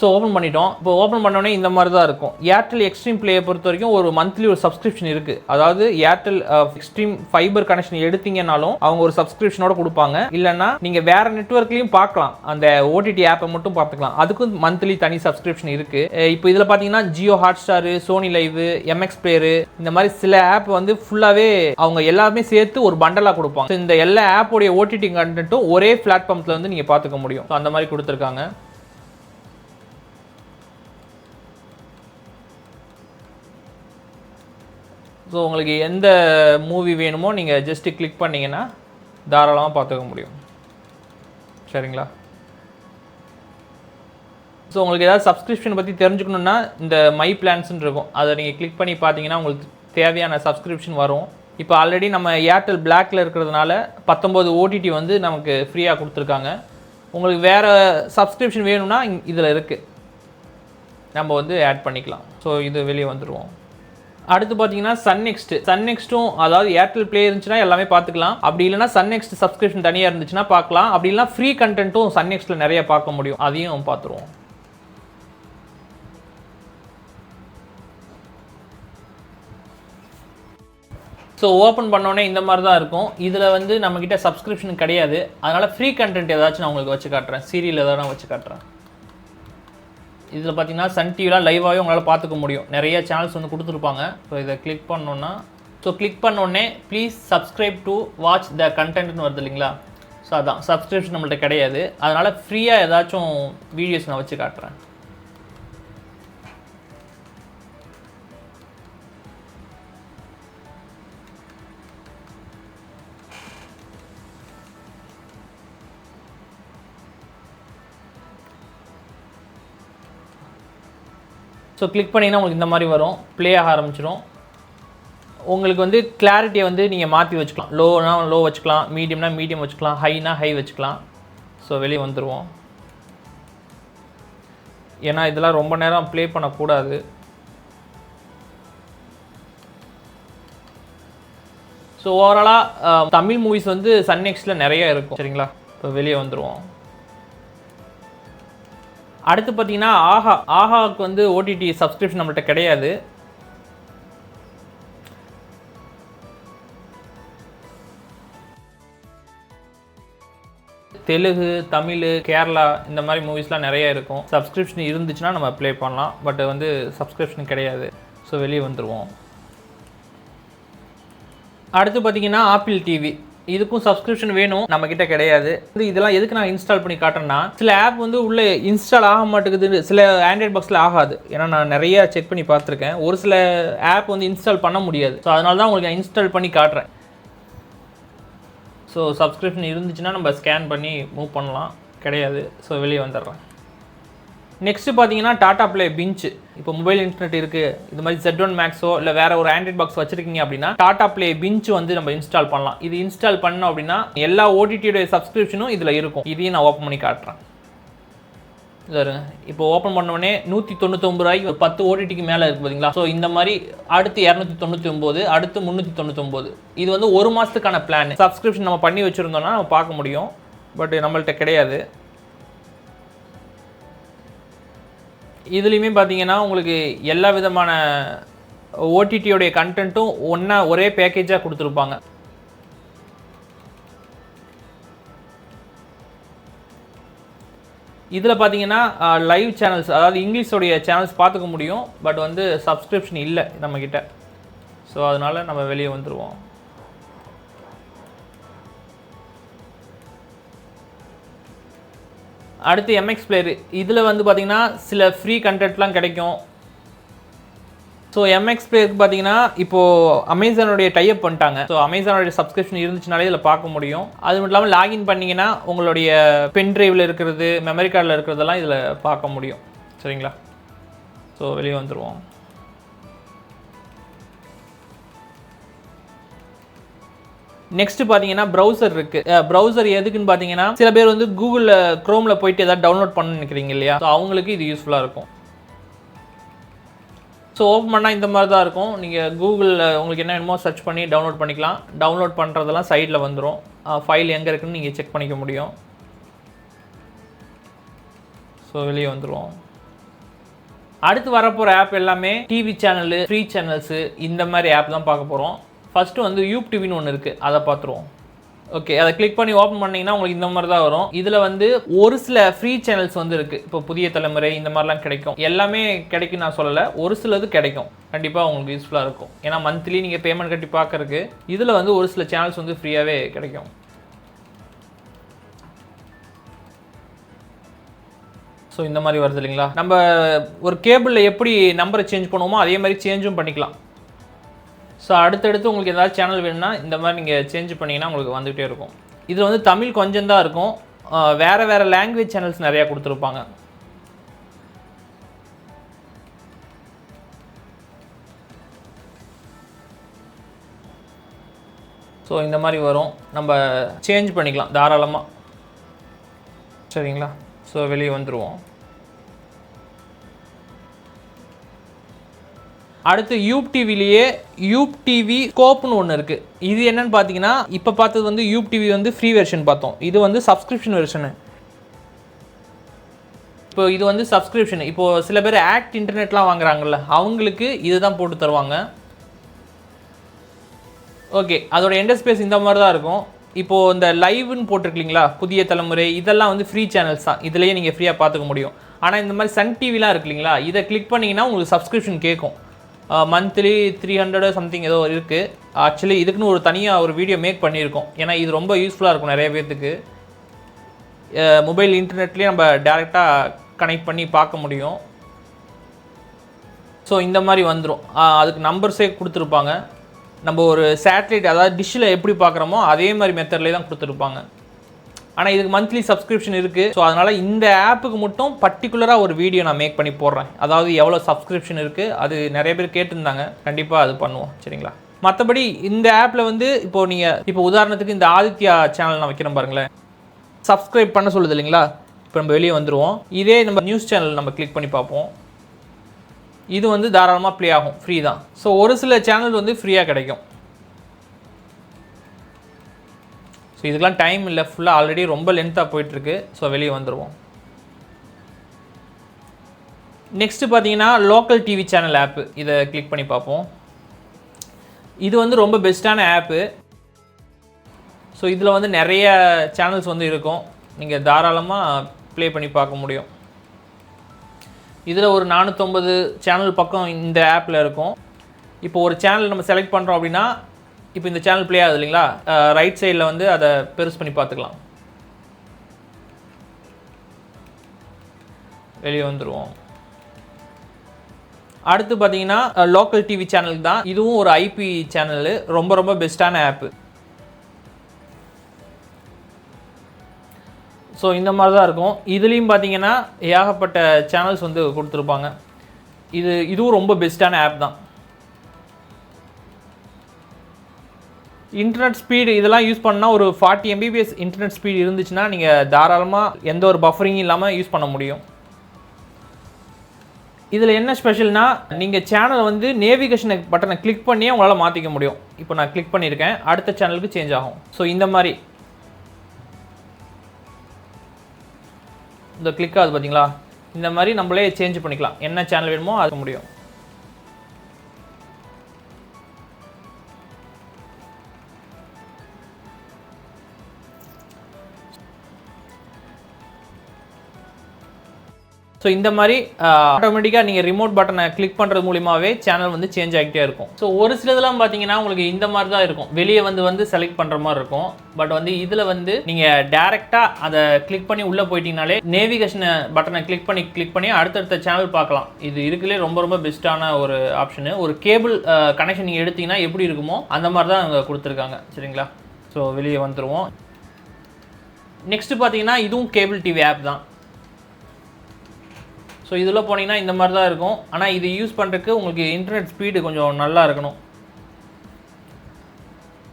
ஸோ ஓப்பன் பண்ணிட்டோம். இப்போ ஓப்பன் பண்ணோடனே இந்த மாதிரி தான் இருக்கும். ஏர்டெல் எக்ஸ்ட்ரீம் பிளேயை பொறுத்த வரைக்கும் ஒரு மந்த்லி ஒரு சப்ஸ்கிரிப்ஷன் இருக்குது. அதாவது ஏர்டெல் எக்ஸ்ட்ரீம் ஃபைபர் கனெக்ஷன் எடுத்தீங்கன்னாலும் அவங்க ஒரு சப்ஸ்கிரிப்ஷனோட கொடுப்பாங்க. இல்லைன்னா நீங்கள் வேற நெட்வொர்க்லையும் பார்க்கலாம், அந்த OTT ஆப்பை மட்டும் பார்த்துக்கலாம். அதுக்கும் மந்த்லி தனி சப்ஸ்கிரிப்ஷன் இருக்குது. இப்போ இதில் பார்த்தீங்கன்னா Jio Hotstar, Sony live, MX player, இந்த மாதிரி சில ஆப் வந்து ஃபுல்லாகவே அவங்க எல்லாமே சேர்த்து ஒரு பண்டலாக கொடுப்பாங்க. ஸோ இந்த எல்லா ஆப்போடைய OTT கண்டென்ட்டும் ஒரே பிளாட்ஃபார்ம்ஸில் வந்து நீங்கள் பார்த்துக்க முடியும். ஸோ அந்த மாதிரி கொடுத்துருக்காங்க. ஸோ உங்களுக்கு எந்த மூவி வேணுமோ நீங்கள் ஜஸ்ட்டு கிளிக் பண்ணிங்கன்னா தாராளமாக பார்த்துக்க முடியும். சரிங்களா. ஸோ உங்களுக்கு ஏதாவது சப்ஸ்கிரிப்ஷன் பற்றி தெரிஞ்சுக்கணுன்னா இந்த மை பிளான்ஸ்ன்னு இருக்கும், அதை நீங்கள் கிளிக் பண்ணி பார்த்தீங்கன்னா உங்களுக்கு தேவையான சப்ஸ்கிரிப்ஷன் வரும். இப்போ ஆல்ரெடி நம்ம ஏர்டெல் பிளாக்ல இருக்கிறதுனால 19 OTT வந்து நமக்கு ஃப்ரீயாக கொடுத்துருக்காங்க. உங்களுக்கு வேறு சப்ஸ்கிரிப்ஷன் வேணும்னா இதில் இருக்குது, நம்ம வந்து ஆட் பண்ணிக்கலாம். ஸோ இது வெளியே வந்துடுவோம். அடுத்து பார்த்தீங்கன்னா சன் நெக்ஸ்ட்டும், அதாவது ஏர்டெல் பிளே இருந்துச்சுன்னா எல்லாமே பார்த்துக்கலாம். அப்படி இல்லைனா சன் நெக்ஸ்ட் சப்ஸ்கிரிப்ஷன் தனியாக இருந்துச்சுன்னா பார்க்கலாம். அப்படி இல்லைனா ஃப்ரீ கண்டென்ட்டும் சன் நெக்ஸ்ட்டில் நிறைய பார்க்க முடியும், அதையும் பார்த்துருவோம். ஸோ ஓப்பன் பண்ணோடனே இந்த மாதிரி தான் இருக்கும். இதில் வந்து நம்மக்கிட்ட சப்ஸ்கிரிப்ஷன் கிடையாது. அதனால் ஃப்ரீ கண்டென்ட் ஏதாச்சும் நான் உங்களுக்கு வச்சு காட்டுறேன், சீரியல் ஏதாவது நான் வச்சு காட்டுறேன். இதில் பார்த்தீங்கன்னா சன் டிவிலாம் லைவாகவே உங்களால் பார்த்துக்க முடியும். நிறைய சேனல்ஸ் வந்து கொடுத்துருப்பாங்க. ஸோ இதை கிளிக் பண்ணோன்னா, ஸோ கிளிக் பண்ணோடனே please subscribe to watch the கண்டென்ட்னு வருது இல்லைங்களா. ஸோ அதான் சப்ஸ்கிரிப்ஷன் நம்மள்ட்ட கிடையாது. அதனால் ஃப்ரீயாக ஏதாச்சும் வீடியோஸ் நான் வச்சு காட்டுறேன். ஸோ கிளிக் பண்ணிங்கன்னா உங்களுக்கு இந்த மாதிரி வரும், ப்ளே ஆக ஆரம்பிச்சிடும். உங்களுக்கு வந்து கிளாரிட்டியை வந்து நீங்கள் மாற்றி வச்சுக்கலாம். லோனா லோ வச்சுக்கலாம், மீடியம்னா மீடியம் வச்சுக்கலாம், ஹைனா ஹை வச்சுக்கலாம். ஸோ ஸோ வெளியே வந்துடுவோம். ஏன்னா இதெல்லாம் ரொம்ப நேரம் ப்ளே பண்ணக்கூடாது. ஸோ ஓவராலாக தமிழ் மூவிஸ் வந்து சன் நெக்ஸ்ட்டில் நிறைய இருக்கும். சரிங்களா, இப்போ வெளியே வந்துடுவோம். அடுத்து பார்த்தீங்கன்னா ஆஹாவுக்கு வந்து ஓடிடி சப்ஸ்கிரிப்ஷன் நம்மள்கிட்ட கிடையாது. தெலுங்கு, தமிழ், கேரளா இந்த மாதிரி மூவிஸ்லாம் நிறைய இருக்கும். சப்ஸ்கிரிப்ஷன் இருந்துச்சுன்னா நம்ம ப்ளே பண்ணலாம். பட் வந்து சப்ஸ்கிரிப்ஷன் கிடையாது. ஸோ வெளியே வந்துடுவோம். அடுத்து பார்த்தீங்கன்னா ஆப்பிள் டிவி, இதுக்கும் சப்ஸ்கிரிப்ஷன் வேணும், நம்மக்கிட்ட கிடையாது. இதெல்லாம் எதுக்கு நான் இன்ஸ்டால் பண்ணி காட்டுறேன்னா, சில ஆப் வந்து உள்ளே இன்ஸ்டால் ஆக மாட்டேங்குது, சில ஆண்ட்ராய்ட் பாக்ஸில் ஆகாது. ஏன்னா நான் நிறைய செக் பண்ணி பார்த்துருக்கேன். ஒரு சில ஆப் வந்து இன்ஸ்டால் பண்ண முடியாது. ஸோ அதனால தான் உங்களுக்கு நான் இன்ஸ்டால் பண்ணி காட்டுறேன். ஸோ சப்ஸ்கிரிப்ஷன் இருந்துச்சுன்னா நம்ம ஸ்கேன் பண்ணி மூவ் பண்ணலாம், கிடையாது. ஸோ வெளியே வந்துடுறேன். நெக்ஸ்ட்டு பார்த்தீங்கன்னா டாடா ப்ளே பிஞ்ச். இப்போ மொபைல் இன்டர்நெட் இருக்குது, இது மாதிரி Z1 Maxோ இல்லை வேறு ஒரு ஆண்ட்ராய்ட் பாக்ஸ் வச்சுருக்கீங்க அப்படின்னா டாடா ப்ளே பிஞ்ச் வந்து நம்ம இன்ஸ்டால் பண்ணலாம். இது இன்ஸ்டால் பண்ணோம் அப்படின்னா எல்லா ஓடிடியோடைய சப்ஸ்கிரிப்ஷனும் இதில் இருக்கும். இதையும் நான் ஓப்பன் பண்ணி காட்டுறேன். இது இப்போ ஓப்பன் பண்ணோடனே 199 ரூபாய்க்கு 10 ஓடிடிக்கு மேலே இருக்குது பார்த்தீங்களா. ஸோ இந்த மாதிரி அடுத்து 299, அடுத்து 399. இது வந்து ஒரு மாதத்துக்கான பிளான். சப்ஸ்கிரிப்ஷன் நம்ம பண்ணி வச்சுருந்தோம்னா நம்ம பார்க்க முடியும். பட் நம்மள்கிட்ட கிடையாது. இதுலேயுமே பார்த்தீங்கன்னா உங்களுக்கு எல்லா விதமான ஓடிடியோடைய கண்டென்ட்டும் ஒரே பேக்கேஜாக கொடுத்துருப்பாங்க. இதில் பார்த்தீங்கன்னா லைவ் சேனல்ஸ், அதாவது இங்கிலீஷோடைய சேனல்ஸ் பார்த்துக்க முடியும். பட் வந்து சப்ஸ்கிரிப்ஷன் இல்லை நம்மக்கிட்ட. ஸோ அதனால் நம்ம வெளியே வந்துடுவோம். அடுத்து MX Player, இதில் வந்து பார்த்தீங்கன்னா சில ஃப்ரீ கண்டென்ட்லாம் கிடைக்கும். ஸோ MX Playerக்கு பார்த்தீங்கன்னா இப்போது அமேசானுடைய டைப் பண்ணிட்டாங்க. ஸோ அமேசானுடைய சப்ஸ்கிரிப்ஷன் இருந்துச்சுனாலே இதில் பார்க்க முடியும். அது மட்டும் இல்லாமல் லாகின் பண்ணிங்கன்னா உங்களுடைய பென் ட்ரைவில் இருக்கிறது, மெமரி கார்டில் இருக்கிறதெல்லாம் இதில் பார்க்க முடியும். சரிங்களா, ஸோ வெளியே வந்துடுவோம். நெக்ஸ்ட் பார்த்தீங்கன்னா ப்ரௌசர் இருக்குது. ப்ரௌசர் எதுக்குன்னு பார்த்தீங்கன்னா சில பேர் வந்து கூகுளில் க்ரோமில் போயிட்டு எதாவது டவுன்லோட் பண்ணணும்னு நினைக்கிறீங்க இல்லையா. ஸோ அவங்களுக்கு இது யூஸ்ஃபுல்லாக இருக்கும். ஸோ ஓப்பன் பண்ணால் இந்த மாதிரி தான் இருக்கும். நீங்கள் கூகுளில் உங்களுக்கு என்ன வேணுமோ சர்ச் பண்ணி டவுன்லோட் பண்ணிக்கலாம். டவுன்லோட் பண்ணுறதெல்லாம் சைடில் வந்துடும். ஃபைல் எங்கே இருக்குன்னு நீங்கள் செக் பண்ணிக்க முடியும். ஸோ வெளியே வந்துடுவோம். அடுத்து வரப்போகிற ஆப் எல்லாமே டிவி சேனலு, ஃப்ரீ சேனல்ஸு, இந்த மாதிரி ஆப் தான் பார்க்க போகிறோம். ஃபஸ்ட்டு வந்து யூப் டிவின்னு ஒன்று இருக்குது, அதை பார்த்துருவோம். ஓகே, அதை கிளிக் பண்ணி ஓப்பன் பண்ணிங்கன்னா உங்களுக்கு இந்த மாதிரி தான் வரும். இதில் வந்து ஒரு சில ஃப்ரீ சேனல்ஸ் வந்து இருக்குது. இப்போ புதிய தலைமுறை இந்த மாதிரிலாம் கிடைக்கும். எல்லாமே கிடைக்கும் நான் சொல்லலை, ஒரு சிலது கிடைக்கும். கண்டிப்பாக உங்களுக்கு யூஸ்ஃபுல்லாக இருக்கும். ஏன்னா மந்த்லி நீங்கள் பேமெண்ட் கட்டி பார்க்கறதுக்கு இதில் வந்து ஒரு சில சேனல்ஸ் வந்து ஃப்ரீயாகவே கிடைக்கும். ஸோ இந்த மாதிரி வருது இல்லைங்களா. நம்ம ஒரு கேபிளில் எப்படி நம்பரை சேஞ்ச் பண்ணுவோமோ அதே மாதிரி சேஞ்சும் பண்ணிக்கலாம். ஸோ அடுத்தடுத்து உங்களுக்கு ஏதாவது சேனல் வேணும்னா இந்த மாதிரி நீங்கள் சேஞ்ச் பண்ணிங்கன்னா உங்களுக்கு வந்துகிட்டே இருக்கும். இதில் வந்து தமிழ் கொஞ்சம் தான் இருக்கும். வேறு லாங்குவேஜ் சேனல்ஸ் நிறையா கொடுத்துருப்பாங்க. ஸோ இந்த மாதிரி வரும், நம்ம சேஞ்ச் பண்ணிக்கலாம் தாராளமாக. சரிங்களா, ஸோ வெளியே வந்துடுவோம். அடுத்து யூப் டிவிலேயே யூப் டிவி ஸ்கோப்னு ஒன்று இருக்குது. இது என்னன்னு பார்த்தீங்கன்னா இப்போ பார்த்தது வந்து யூப் டிவி வந்து ஃப்ரீ வெர்ஷன் பார்த்தோம். இது வந்து சப்ஸ்கிரிப்ஷன் வெர்ஷனு. இப்போ இது வந்து சப்ஸ்கிரிப்ஷன். இப்போது சில பேர் ஆக்ட் இன்டர்நெட்லாம் வாங்குறாங்கல்ல, அவங்களுக்கு இது தான் போட்டு தருவாங்க. ஓகே, அதோட எண்டர்ஸ்பேஸ் இந்த மாதிரி தான் இருக்கும். இப்போது இந்த லைவ்னு போட்டிருக்கீங்களா, புதிய தலைமுறை, இதெல்லாம் வந்து ஃப்ரீ சேனல்ஸ் தான். இதுலேயே நீங்கள் ஃப்ரீயாக பார்த்துக்க முடியும். ஆனால் இந்த மாதிரி சன் டிவிலாம் இருக்கு இல்லைங்களா, இதை கிளிக் பண்ணிங்கன்னா உங்களுக்கு சப்ஸ்கிரிப்ஷன் கேட்கும். மந்த்லி 300 சம்திங் ஏதோ இருக்குது. ஆக்சுவலி இதுக்குன்னு ஒரு தனியாக ஒரு வீடியோ மேக் பண்ணியிருக்கோம். ஏன்னா இது ரொம்ப யூஸ்ஃபுல்லாக இருக்கும் நிறைய பேர்த்துக்கு. மொபைல் இன்டர்நெட்லேயே நம்ம டேரெக்டாக கனெக்ட் பண்ணி பார்க்க முடியும். ஸோ இந்த மாதிரி வந்துடும். அதுக்கு நம்பர்ஸே கொடுத்துருப்பாங்க. நம்ம ஒரு சேட்டலைட், அதாவது டிஷ்ஷில் எப்படி பார்க்குறோமோ அதே மாதிரி மெத்தட்லேயே தான் கொடுத்துருப்பாங்க. ஆனால் இதுக்கு மந்த்லி சப்ஸ்கிரிப்ஷன் இருக்குது. ஸோ அதனால் இந்த ஆப்புக்கு மட்டும் பர்டிகுலராக ஒரு வீடியோ நான் மேக் பண்ணி போடுறேன். அதாவது எவ்வளோ சப்ஸ்கிரிப்ஷன் இருக்குது, அது நிறைய பேர் கேட்டிருந்தாங்க. கண்டிப்பாக அது பண்ணுவோம். சரிங்களா, மற்றபடி இந்த ஆப்பில் வந்து இப்போது நீங்கள் இப்போ உதாரணத்துக்கு இந்த ஆதித்யா சேனல் நான் வைக்கிறேன் பாருங்களேன். சப்ஸ்கிரைப் பண்ண சொல்லுது இல்லைங்களா? இப்போ நம்ம வெளியே வந்துடுவோம். இதே நம்ம நியூஸ் சேனல் நம்ம கிளிக் பண்ணி பார்ப்போம். இது வந்து தாராளமாக ப்ளே ஆகும், ஃப்ரீ தான். ஸோ ஒரு சில சேனல் வந்து ஃப்ரீயாக கிடைக்கும். ஸோ இதுக்கெலாம் டைம் இல்லை, ஃபுல்லாக ஆல்ரெடி ரொம்ப லென்த்தாக போயிட்டுருக்கு. ஸோ வெளியே வந்துடுவோம். நெக்ஸ்ட்டு பார்த்தீங்கன்னா லோக்கல் டிவி சேனல் ஆப்பு, இதை கிளிக் பண்ணி பார்ப்போம். இது வந்து ரொம்ப பெஸ்ட்டான ஆப்பு. ஸோ இதில் வந்து நிறைய சேனல்ஸ் வந்து இருக்கும், நீங்கள் தாராளமாக ப்ளே பண்ணி பார்க்க முடியும். இதில் ஒரு 450 சேனல் பக்கம் இந்த ஆப்பில் இருக்கும். இப்போ ஒரு சேனல் நம்ம செலக்ட் பண்ணுறோம் அப்படின்னா, இப்போ இந்த சேனல் ப்ளே ஆகுது இல்லைங்களா, ரைட் சைடில் வந்து அதை பெருசு பண்ணி பார்த்துக்கலாம். வெளியே வந்துடுவோம். அடுத்து பார்த்தீங்கன்னா லோக்கல் டிவி சேனல் தான். இதுவும் ஒரு ஐபி சேனல், ரொம்ப ரொம்ப பெஸ்ட்டான ஆப்பு. ஸோ இந்த மாதிரி தான் இருக்கும். இதுலேயும் பார்த்தீங்கன்னா ஏகப்பட்ட சேனல்ஸ் வந்து கொடுத்துருப்பாங்க. இதுவும் ரொம்ப பெஸ்ட்டான ஆப் தான். இன்டர்நெட் ஸ்பீடு இதெல்லாம் யூஸ் பண்ணால் ஒரு 40 Mbps இன்டர்நெட் ஸ்பீடு இருந்துச்சுன்னா நீங்கள் தாராளமாக எந்த ஒரு பஃபரிங்கும் இல்லாமல் யூஸ் பண்ண முடியும். இதில் என்ன ஸ்பெஷல்னா, நீங்கள் சேனலை வந்து நேவிகேஷன் பட்டனை கிளிக் பண்ணியே உங்களால் மாற்றிக்க முடியும். இப்போ நான் கிளிக் பண்ணியிருக்கேன், அடுத்த சேனலுக்கு சேஞ்ச் ஆகும். ஸோ இந்த மாதிரி இந்த கிளிக் ஆகுது பார்த்தீங்களா, இந்த மாதிரி நம்மளே சேஞ்ச் பண்ணிக்கலாம். என்ன சேனல் வேணுமோ அது முடியும். ஸோ இந்த மாதிரி ஆட்டோமேட்டிக்காக நீங்கள் ரிமோட் பட்டனை கிளிக் பண்ணுறது மூலிமாவே சேனல் வந்து சேஞ்ச் ஆகிட்டே இருக்கும். ஸோ ஒரு சிலதெல்லாம் பார்த்தீங்கன்னா உங்களுக்கு இந்த மாதிரி தான் இருக்கும், வெளியே வந்து செலக்ட் பண்ணுற மாதிரி இருக்கும். பட் வந்து இதில் வந்து நீங்கள் டேரெக்டாக அதை கிளிக் பண்ணி உள்ளே போயிட்டீங்கனாலே நேவிகேஷன் பட்டனை கிளிக் பண்ணி அடுத்தடுத்த சேனல் பார்க்கலாம். இது இருக்குல்லே ரொம்ப ரொம்ப பெஸ்ட்டான ஒரு ஆப்ஷனு. ஒரு கேபிள் கனெக்ஷன் நீங்கள் எடுத்தீங்கன்னா எப்படி இருக்குமோ அந்த மாதிரி தான் அங்கே கொடுத்துருக்காங்க. சரிங்களா? ஸோ வெளியே வந்துடுவோம். நெக்ஸ்ட்டு பார்த்தீங்கன்னா இதுவும் கேபிள் டிவி ஆப் தான். ஸோ இதில் போனீங்கன்னா இந்த மாதிரி தான் இருக்கும். ஆனால் இது யூஸ் பண்ணுறதுக்கு உங்களுக்கு இன்டர்நெட் ஸ்பீடு கொஞ்சம் நல்லா இருக்கணும்.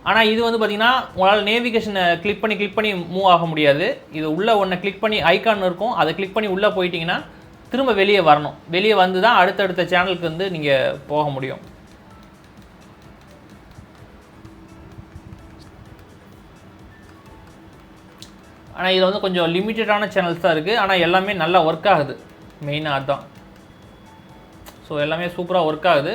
ஆனால் இது வந்து பார்த்திங்கன்னா உங்களால் நேவிகேஷனை கிளிக் பண்ணி மூவ் ஆக முடியாது. இது உள்ளே ஒன்று கிளிக் பண்ணி ஐக்கான் இருக்கும், அதை கிளிக் பண்ணி உள்ளே போயிட்டிங்கன்னா திரும்ப வெளியே வரணும். வெளியே வந்து தான் அடுத்தடுத்த சேனலுக்கு வந்து நீங்கள் போக முடியும். ஆனால் இதில் வந்து கொஞ்சம் லிமிட்டடான சேனல்ஸ் தான் இருக்குது. ஆனால் எல்லாமே நல்லா ஒர்க் ஆகுது, மெயினாக அதுதான். ஸோ எல்லாமே சூப்பராக ஒர்க் ஆகுது.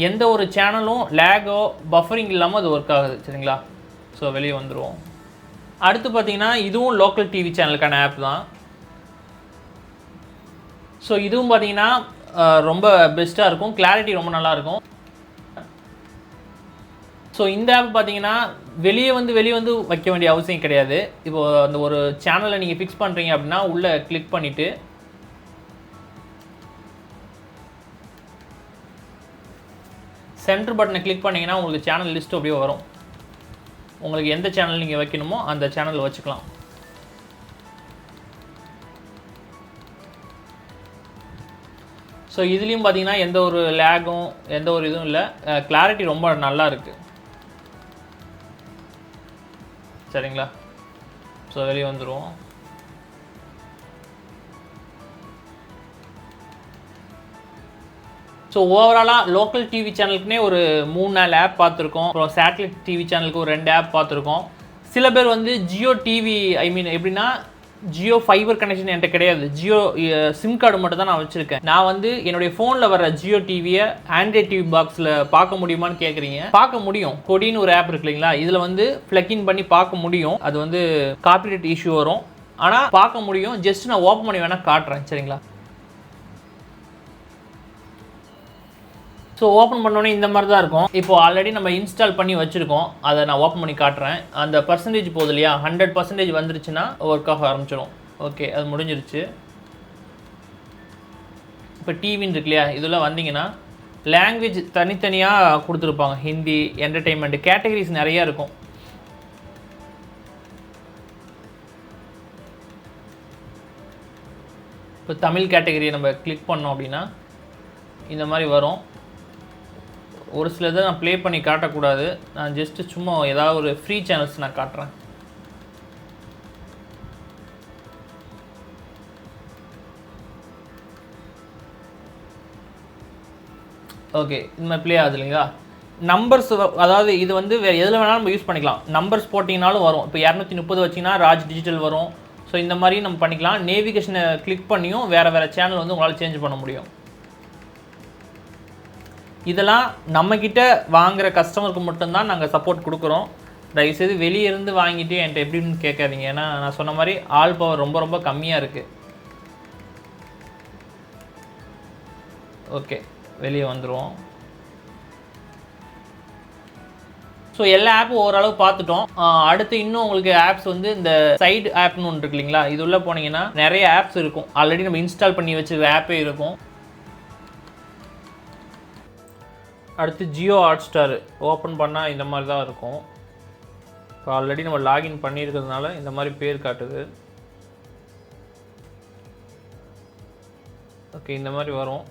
எந்த ஒரு சேனலும் லேகோ பஃபரிங் இல்லாமல் அது ஒர்க் ஆகுது. சரிங்களா? ஸோ வெளியே வந்துடுவோம். அடுத்து பார்த்தீங்கன்னா இதுவும் லோக்கல் டிவி சேனலுக்கான ஆப் தான். ஸோ இதுவும் பார்த்தீங்கன்னா ரொம்ப பெஸ்ட்டாக இருக்கும், கிளாரிட்டி ரொம்ப நல்லாயிருக்கும். ஸோ இந்த ஆப் பார்த்தீங்கன்னா வெளியே வந்து வைக்க வேண்டிய அவசியம் கிடையாது. இப்போது அந்த ஒரு சேனலை நீங்கள் ஃபிக்ஸ் பண்ணுறீங்க அப்படின்னா உள்ளே கிளிக் பண்ணிவிட்டு சென்டர் பட்டனை கிளிக் பண்ணிங்கன்னா உங்களுக்கு சேனல் லிஸ்ட் அப்படியே வரும். உங்களுக்கு எந்த சேனல் நீங்கள் வைக்கணுமோ அந்த சேனல் வச்சுக்கலாம். ஸோ இதுலேயும் பார்த்தீங்கன்னா எந்த ஒரு லேகும் எந்த ஒரு இதுவும் இல்லை, கிளாரிட்டி ரொம்ப நல்லா இருக்குது. சரிங்களா? ஸோ வெளியே வந்துடுவோம். ஸோ ஓவராலாக லோக்கல் டிவி சேனலுக்குனே ஒரு 3-4 ஆப் பார்த்துருக்கோம். அப்புறம் சேட்டலைட் டிவி சேனலுக்கு ஒரு 2 ஆப் பார்த்துருக்கோம். சில பேர் வந்து ஜியோ டிவி எப்படின்னா ஜியோ ஃபைபர் கனெக்ஷன் என்கிட்ட கிடையாது, ஜியோ சிம் கார்டு மட்டும் தான் நான் வச்சுருக்கேன். நான் வந்து என்னுடைய ஃபோனில் வர ஜியோ டிவியை ஆண்ட்ராய்ட் டிவி பாக்ஸில் பார்க்க முடியுமான்னு கேட்குறீங்க. பார்க்க முடியும். கொடின்னு ஒரு ஆப் இருக்கு இல்லைங்களா, இதில் வந்து ப்ளக்இன் பண்ணி பார்க்க முடியும். அது வந்து காப்பிரைட் இஷ்யூ வரும், ஆனால் பார்க்க முடியும். ஜஸ்ட் நான் ஓப்பன் பண்ணி வேணால் காட்டுறேன். சரிங்களா? ஸோ ஓப்பன் பண்ணோன்னே இந்த மாதிரி தான் இருக்கும். இப்போ ஆல்ரெடி நம்ம இன்ஸ்டால் பண்ணி வச்சுருக்கோம், அதை நான் ஓப்பன் பண்ணி காட்டுறேன். அந்த பர்சன்டேஜ் போகுது இல்லையா, 100% வந்துருச்சுன்னா ஒர்க் ஆக ஆரம்பிச்சிடும். ஓகே, அது முடிஞ்சிருச்சு. இப்போ டிவின்னு இருக்கு இல்லையா, இதில் வந்தீங்கன்னா லாங்குவேஜ் தனித்தனியாக கொடுத்துருப்பாங்க. ஹிந்தி, என்டர்டெயின்மெண்ட், கேட்டகரிஸ் நிறையா இருக்கும். இப்போ தமிழ் கேட்டகரியை நம்ம கிளிக் பண்ணோம் அப்படின்னா இந்த மாதிரி வரும். ஒரு சிலதை நான் ப்ளே பண்ணி காட்டக்கூடாது, நான் ஜஸ்ட்டு சும்மா ஏதாவது ஒரு ஃப்ரீ சேனல்ஸ் நான் காட்டுறேன். ஓகே, இந்த மாதிரி ப்ளே ஆகுது இல்லைங்களா? நம்பர்ஸ், அதாவது இது வந்து வேறு எதில் வேணாலும் நம்ம யூஸ் பண்ணிக்கலாம். நம்பர்ஸ் போட்டிங்கனாலும் வரும். இப்போ 230 வச்சிங்கன்னா ராஜ் டிஜிட்டல் வரும். ஸோ இந்த மாதிரி நம்ம பண்ணிக்கலாம். நேவிகேஷனை கிளிக் பண்ணியும் வேறு சேனல் வந்து உங்களால் சேஞ்ச் பண்ண முடியும். இதெல்லாம் நம்மக்கிட்ட வாங்குகிற கஸ்டமருக்கு மட்டும்தான் நாங்கள் சப்போர்ட் கொடுக்குறோம். தயவுசெய்து வெளியே இருந்து வாங்கிட்டு என்கிட்ட எப்படின்னு கேட்காதீங்க. ஏன்னா நான் சொன்ன மாதிரி ஆல் பவர் ரொம்ப ரொம்ப கம்மியாக இருக்குது. ஓகே, வெளியே வந்துடுவோம். ஸோ எல்லா ஆப்பும் ஓரளவு பார்த்துட்டோம். அடுத்து இன்னும் உங்களுக்கு ஆப்ஸ் வந்து இந்த சைடு ஆப்னு ஒன்று இருக்கு இல்லைங்களா? இது உள்ள போனீங்கன்னா நிறைய ஆப்ஸ் இருக்கும். ஆல்ரெடி நம்ம இன்ஸ்டால் பண்ணி வச்சுருக்க ஆப்பே இருக்கும். அடுத்து ஜியோ ஹாட்ஸ்டார் ஓப்பன் பண்ணால் இந்த மாதிரி தான் இருக்கும். இப்போ ஆல்ரெடி நம்ம லாகின் பண்ணியிருக்கிறதுனால இந்த மாதிரி பேர் காட்டுது. ஓகே, இந்த மாதிரி வரும்.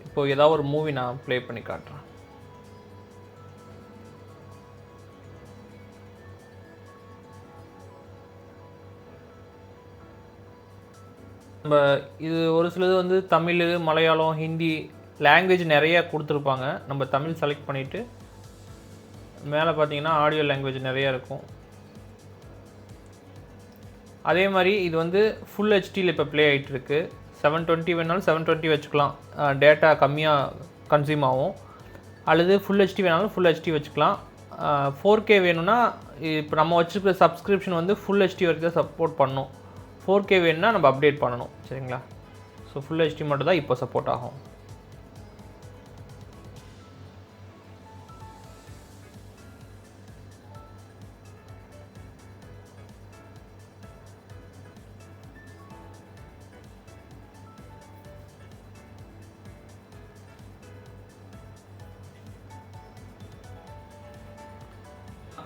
இப்போது ஏதாவது ஒரு மூவி நான் ப்ளே பண்ணி காட்டுறேன். நம்ம இது ஒரு சிலது வந்து தமிழ், மலையாளம், ஹிந்தி லாங்குவேஜ் நிறைய கொடுத்துருப்பாங்க. நம்ம தமிழ் செலக்ட் பண்ணிவிட்டு மேலே பார்த்தீங்கன்னா ஆடியோ லாங்குவேஜ் நிறையா இருக்கும். அதே மாதிரி இது வந்து ஃபுல் ஹெச்டியில் இப்போ ப்ளே ஆகிட்டு இருக்கு. 720 வேணாலும் 720 வச்சுக்கலாம், டேட்டா கம்மியாக கன்சியூம் ஆகும். அல்லது ஃபுல் ஹெச்டி வேணாலும் ஃபுல் ஹெச்டி வச்சுக்கலாம். 4K வேணும்னா இப்போ நம்ம வச்சுருக்கிற சப்ஸ்கிரிப்ஷன் வந்து ஃபுல் ஹெச்டி வரைக்கும் தான் சப்போர்ட் பண்ணும். 4K வேணும்னா நம்ம அப்டேட் பண்ணணும், சரிங்களா? ஸோ ஃபுல் ஹெச்டி மட்டும் தான் இப்போ சப்போர்ட் ஆகும்.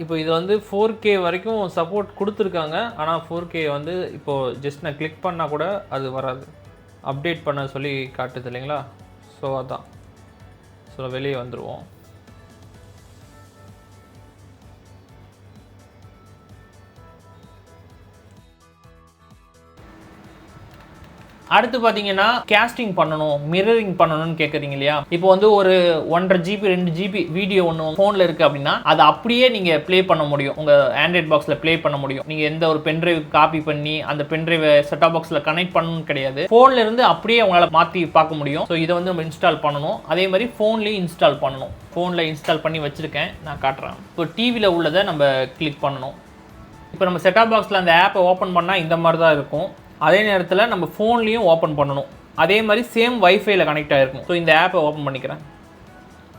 இப்போ இது வந்து 4K வரைக்கும் சப்போர்ட் கொடுத்துருக்காங்க. ஆனால் 4K வந்து இப்போது ஜஸ்ட் நான் கிளிக் பண்ணால் கூட அது வராது. அப்டேட் பண்ண சொல்லி காட்டுது இல்லைங்களா? ஸோ அதான். ஸோ வெளியே வந்துடுவோம். அடுத்து பார்த்தீங்கன்னா கேஸ்டிங் பண்ணணும், மிரரிங் பண்ணணும்னு கேட்குறீங்க இல்லையா? இப்போ வந்து ஒரு 1.5 GB 2 GB வீடியோ ஒன்று ஃபோனில் இருக்குது அப்படின்னா அதை அப்படியே நீங்கள் ப்ளே பண்ண முடியும். உங்கள் ஆண்ட்ராய்ட் பாக்ஸில் ப்ளே பண்ண முடியும். நீங்கள் எந்த ஒரு பென்ட்ரைவ் காப்பி பண்ணி அந்த பென்ட்ரைவை செட்டாப் பாக்ஸில் கனெக்ட் பண்ணணும்னு கிடையாது. ஃபோனில் இருந்து அப்படியே உங்களால் மாற்றி பார்க்க முடியும். ஸோ இதை வந்து நம்ம இன்ஸ்டால் பண்ணணும். அதே மாதிரி ஃபோன்லேயும் இன்ஸ்டால் பண்ணணும். ஃபோனில் இன்ஸ்டால் பண்ணி வச்சுருக்கேன், நான் காட்டுறேன். இப்போ டிவியில் உள்ளதை நம்ம கிளிக் பண்ணணும். இப்போ நம்ம செட்டாப் பாக்ஸில் அந்த ஆப்பை ஓப்பன் பண்ணால் இந்த மாதிரி தான் இருக்கும். அதே நேரத்தில் நம்ம ஃபோன்லேயும் ஓப்பன் பண்ணணும். அதே மாதிரி சேம் வைஃபைல கனெக்ட் ஆகிருக்கும். ஸோ இந்த ஆப்பை ஓப்பன் பண்ணிக்கிறேன்.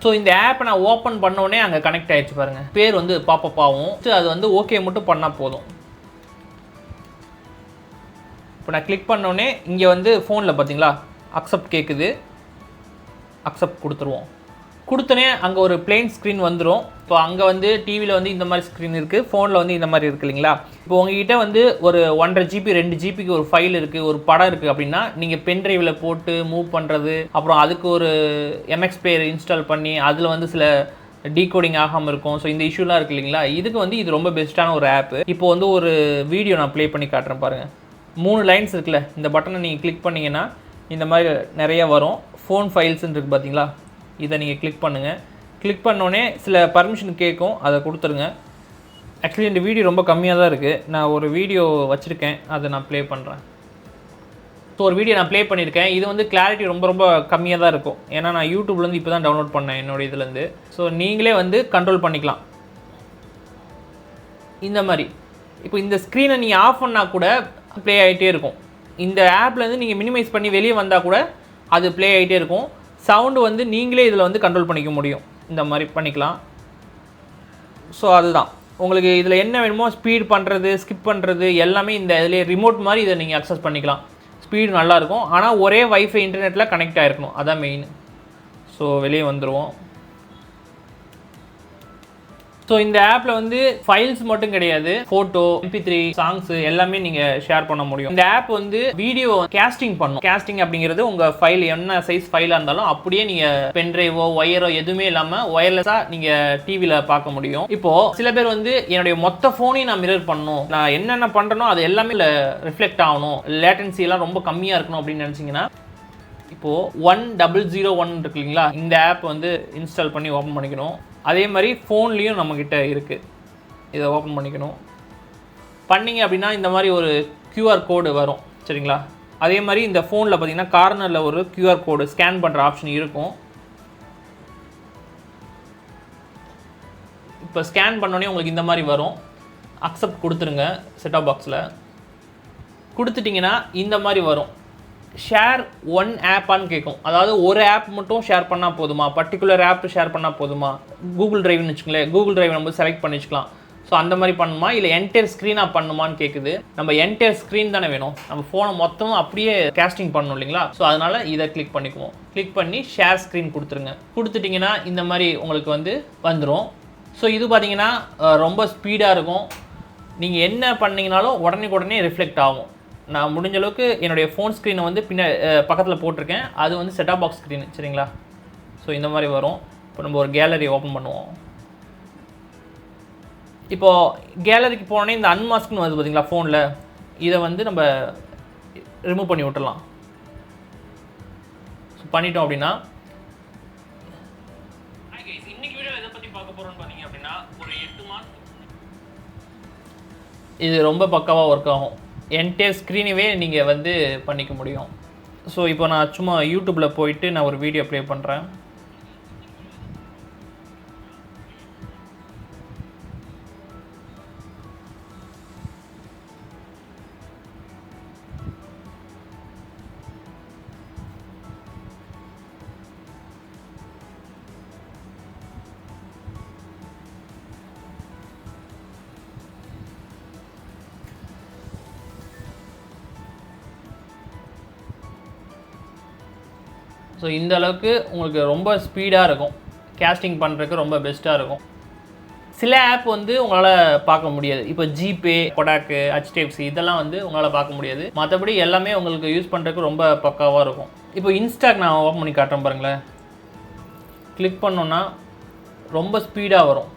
ஸோ இந்த ஆப்பை நான் ஓப்பன் பண்ணோடனே அங்கே கனெக்ட் ஆகிடுச்சு பாருங்கள். பேர் வந்து பாப்பப் ஆகும். அது வந்து ஓகே மட்டும் பண்ணால் போதும். இப்போ நான் கிளிக் பண்ணோடனே இங்கே வந்து ஃபோனில் பார்த்தீங்களா அக்செப்ட் கேட்குது. அக்செப்ட் கொடுத்துருவோம். கொடுத்தனே அங்கே ஒரு பிளெயின் ஸ்க்ரீன் வந்துடும். இப்போ அங்கே வந்து டிவியில் வந்து இந்த மாதிரி ஸ்க்ரீன் இருக்குது, ஃபோனில் வந்து இந்த மாதிரி இருக்குது இல்லைங்களா? இப்போ உங்ககிட்ட வந்து ஒரு 1.5 GB 2 GBக்கு ஒரு ஃபைல் இருக்குது, ஒரு படம் இருக்குது அப்படின்னா நீங்கள் பென்ட்ரைவில் போட்டு மூவ் பண்ணுறது, அப்புறம் அதுக்கு ஒரு MX பிளேயர் இன்ஸ்டால் பண்ணி அதில் வந்து சில டீகோடிங் ஆகாமல் இருக்கும். ஸோ இந்த இஷ்யூலாம் இருக்குது இல்லைங்களா? இதுக்கு வந்து இது ரொம்ப பெஸ்ட்டான ஒரு ஆப்பு. இப்போ வந்து ஒரு வீடியோ நான் ப்ளே பண்ணி காட்டுறேன் பாருங்கள். 3 லைன்ஸ் இருக்குல்ல, இந்த பட்டனை நீங்கள் கிளிக் பண்ணிங்கன்னா இந்த மாதிரி நிறைய வரும். ஃபோன் ஃபைல்ஸ்ன்னு இருக்குது பார்த்தீங்களா? இதை நீங்கள் கிளிக் பண்ணுங்கள். கிளிக் பண்ணோடனே சில பர்மிஷன் கேட்கும், அதை கொடுத்துருங்க. ஆக்சுவலி இந்த வீடியோ ரொம்ப கம்மியாக தான் இருக்குது. நான் ஒரு வீடியோ வச்சுருக்கேன், அதை நான் ப்ளே பண்ணுறேன். ஸோ ஒரு வீடியோ நான் ப்ளே பண்ணியிருக்கேன். இது வந்து கிளாரிட்டி ரொம்ப ரொம்ப கம்மியாக தான் இருக்கும். ஏன்னா நான் யூடியூப்லேருந்து இப்போ தான் டவுன்லோட் பண்ணேன் என்னோடய இதுலேருந்து. ஸோ நீங்களே வந்து கண்ட்ரோல் பண்ணிக்கலாம் இந்த மாதிரி. இப்போ இந்த ஸ்க்ரீனை நீங்கள் ஆஃப் பண்ணால் கூட ப்ளே ஆகிட்டே இருக்கும். இந்த ஆப்லேருந்து நீங்கள் மினிமைஸ் பண்ணி வெளியே வந்தால் கூட அது ப்ளே ஆகிட்டே இருக்கும். சவுண்டு வந்து நீங்களே இதில் வந்து கண்ட்ரோல் பண்ணிக்க முடியும். இந்த மாதிரி பண்ணிக்கலாம். ஸோ அதுதான் உங்களுக்கு இதில் என்ன வேணுமோ ஸ்பீட் பண்ணுறது, ஸ்கிப் பண்ணுறது எல்லாமே இந்த இதிலே ரிமோட் மாதிரி இதை நீங்கள் அக்சஸ் பண்ணிக்கலாம். ஸ்பீடு நல்லாயிருக்கும். ஆனால் ஒரே வைஃபை இன்டர்நெட்டில் கனெக்ட் ஆகிருக்கணும், அதான் மெயின். ஸோ வெளியே வந்துடுவோம். ஸோ இந்த ஆப்ல வந்து ஃபைல்ஸ் மட்டும் கிடையாது, போட்டோ, MP3, சாங்ஸ் எல்லாமே நீங்க ஷேர் பண்ண முடியும். இந்த ஆப் வந்து வீடியோ கேஸ்டிங் பண்ணும். கேஸ்டிங் அப்படிங்கிறது உங்க ஃபைல் என்ன சைஸ் ஃபைலா இருந்தாலும் அப்படியே நீங்க பென்ட்ரைவோ ஒயரோ எதுவுமே இல்லாம ஒயர்லெஸ்ஸா நீங்க டிவில பார்க்க முடியும். இப்போ சில பேர் வந்து என்னுடைய மொத்த போனையும் நான் மிரர் பண்ணணும், நான் என்னென்ன பண்றேனோ அது எல்லாமே ரிஃப்ளெக்ட் ஆகணும், லேட்டன்சி எல்லாம் ரொம்ப கம்மியா இருக்கணும் அப்படின்னு நினைச்சீங்கன்னா இப்போ 1001 இருக்கு இல்லைங்களா, இந்த ஆப் வந்து இன்ஸ்டால் பண்ணி ஓப்பன் பண்ணிக்கணும். அதே மாதிரி ஃபோன்லேயும் நம்மக்கிட்ட இருக்குது, இதை ஓப்பன் பண்ணிக்கணும். பண்ணிங்க அப்படின்னா இந்த மாதிரி ஒரு QR கோடு வரும் சரிங்களா. அதே மாதிரி இந்த ஃபோனில் பார்த்தீங்கன்னா கார்னரில் ஒரு QR கோடு ஸ்கேன் பண்ணுற ஆப்ஷன் இருக்கும். இப்போ ஸ்கேன் பண்ணோடனே உங்களுக்கு இந்த மாதிரி வரும். அக்செப்ட் கொடுத்துருங்க. செட்டாப் பாக்ஸில் கொடுத்துட்டிங்கன்னா இந்த மாதிரி வரும். ஷேர் ஒன் ஆப்பான்னு கேட்கும். அதாவது ஒரு ஆப் மட்டும் ஷேர் பண்ணால் போதுமா, பர்டிகுலர் ஆப் ஷேர் பண்ணால் போதுமா, கூகுள் டிரைவ்னு வச்சுக்கோங்களேன், கூகுள் டிரைவ் நம்ம செலக்ட் பண்ணி வச்சுக்கலாம். ஸோ அந்த மாதிரி பண்ணுமா, இல்லை என்டையர் ஸ்க்ரீனாக பண்ணுமான்னு கேட்குது. நம்ம என்டையர் ஸ்க்ரீன் தானே வேணும், நம்ம ஃபோனை மொத்தமும் அப்படியே கேஸ்டிங் பண்ணணும் இல்லைங்களா. ஸோ அதனால் இதை கிளிக் பண்ணிக்குவோம். கிளிக் பண்ணி ஷேர் ஸ்க்ரீன் கொடுத்துருங்க. கொடுத்துட்டிங்கன்னா இந்த மாதிரி உங்களுக்கு வந்து வந்துடும். ஸோ இது பார்த்தீங்கன்னா ரொம்ப ஸ்பீடாக இருக்கும். நீங்கள் என்ன பண்ணிங்கனாலும் உடனே ரிஃப்ளெக்ட் ஆகும். நான் முடிஞ்ச அளவுக்கு என்னுடைய ஃபோன் ஸ்க்ரீனை வந்து பக்கத்தில் போட்டிருக்கேன். அது வந்து செட்டாப் பாக்ஸ் ஸ்க்ரீனு சரிங்களா. ஸோ இந்த மாதிரி வரும். இப்போ நம்ம ஒரு கேலரி ஓப்பன் பண்ணுவோம். இப்போது கேலரிக்கு போனோடனே இந்த அன்மாஸ்க்னு வருது பார்த்தீங்களா ஃபோனில், இதை வந்து நம்ம ரிமூவ் பண்ணி விட்டுடலாம். ஸோ பண்ணிட்டோம் அப்படின்னா இன்னைக்கு வீடியோ எதை பற்றி பார்க்க போகிறோம்னு பார்த்தீங்க அப்படின்னா ஒரு 8 மாதம் இது ரொம்ப பக்காவாக ஒர்க் ஆகும். என்டையர் ஸ்க்ரீனவே நீங்கள் வந்து பண்ணிக்க முடியும். ஸோ இப்போ நான் சும்மா யூடியூப்பில் போயிட்டு நான் ஒரு வீடியோ ப்ளே பண்ணுறேன். ஸோ இந்த அளவுக்கு உங்களுக்கு ரொம்ப ஸ்பீடாக இருக்கும், கேஸ்டிங் பண்ணுறதுக்கு ரொம்ப பெஸ்ட்டாக இருக்கும். சில ஆப் வந்து உங்களால் பார்க்க முடியாது. இப்போ ஜிபே, கொடாக்கு, HDFC இதெல்லாம் வந்து உங்களால் பார்க்க முடியாது. மற்றபடி எல்லாமே உங்களுக்கு யூஸ் பண்ணுறதுக்கு ரொம்ப பக்காவாக இருக்கும். இப்போ இன்ஸ்டாக் நான் ஓப்பன் பண்ணி காட்டுறேன் பாருங்களேன். கிளிக் பண்ணோன்னா ரொம்ப ஸ்பீடாக வரும்.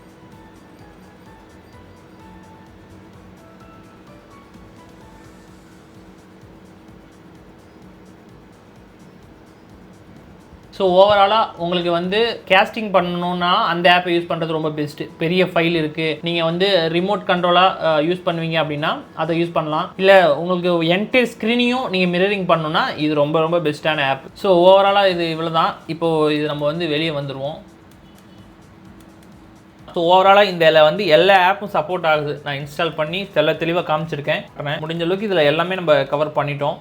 ஸோ ஓவராலாக உங்களுக்கு வந்து கேஸ்டிங் பண்ணணுன்னா அந்த ஆப்பை யூஸ் பண்ணுறது ரொம்ப பெஸ்ட்டு. பெரிய ஃபைல் இருக்குது, நீங்கள் வந்து ரிமோட் கண்ட்ரோலாக யூஸ் பண்ணுவீங்க அப்படின்னா அதை யூஸ் பண்ணலாம். இல்லை உங்களுக்கு என்டையர் ஸ்க்ரீனையும் நீங்கள் மிரரிங் பண்ணணுன்னா இது ரொம்ப பெஸ்ட்டான ஆப். ஸோ ஓவராலாக இது இவ்வளோ தான். இப்போது இது நம்ம வந்து வெளியே வந்துடுவோம். ஸோ ஓவராலாக இதில் வந்து எல்லா ஆப்பும் சப்போர்ட் ஆகுது. நான் இன்ஸ்டால் பண்ணி தெளிவாக காமிச்சிருக்கேன். முடிஞ்ச அளவுக்கு இதில் எல்லாமே நம்ம கவர் பண்ணிட்டோம்.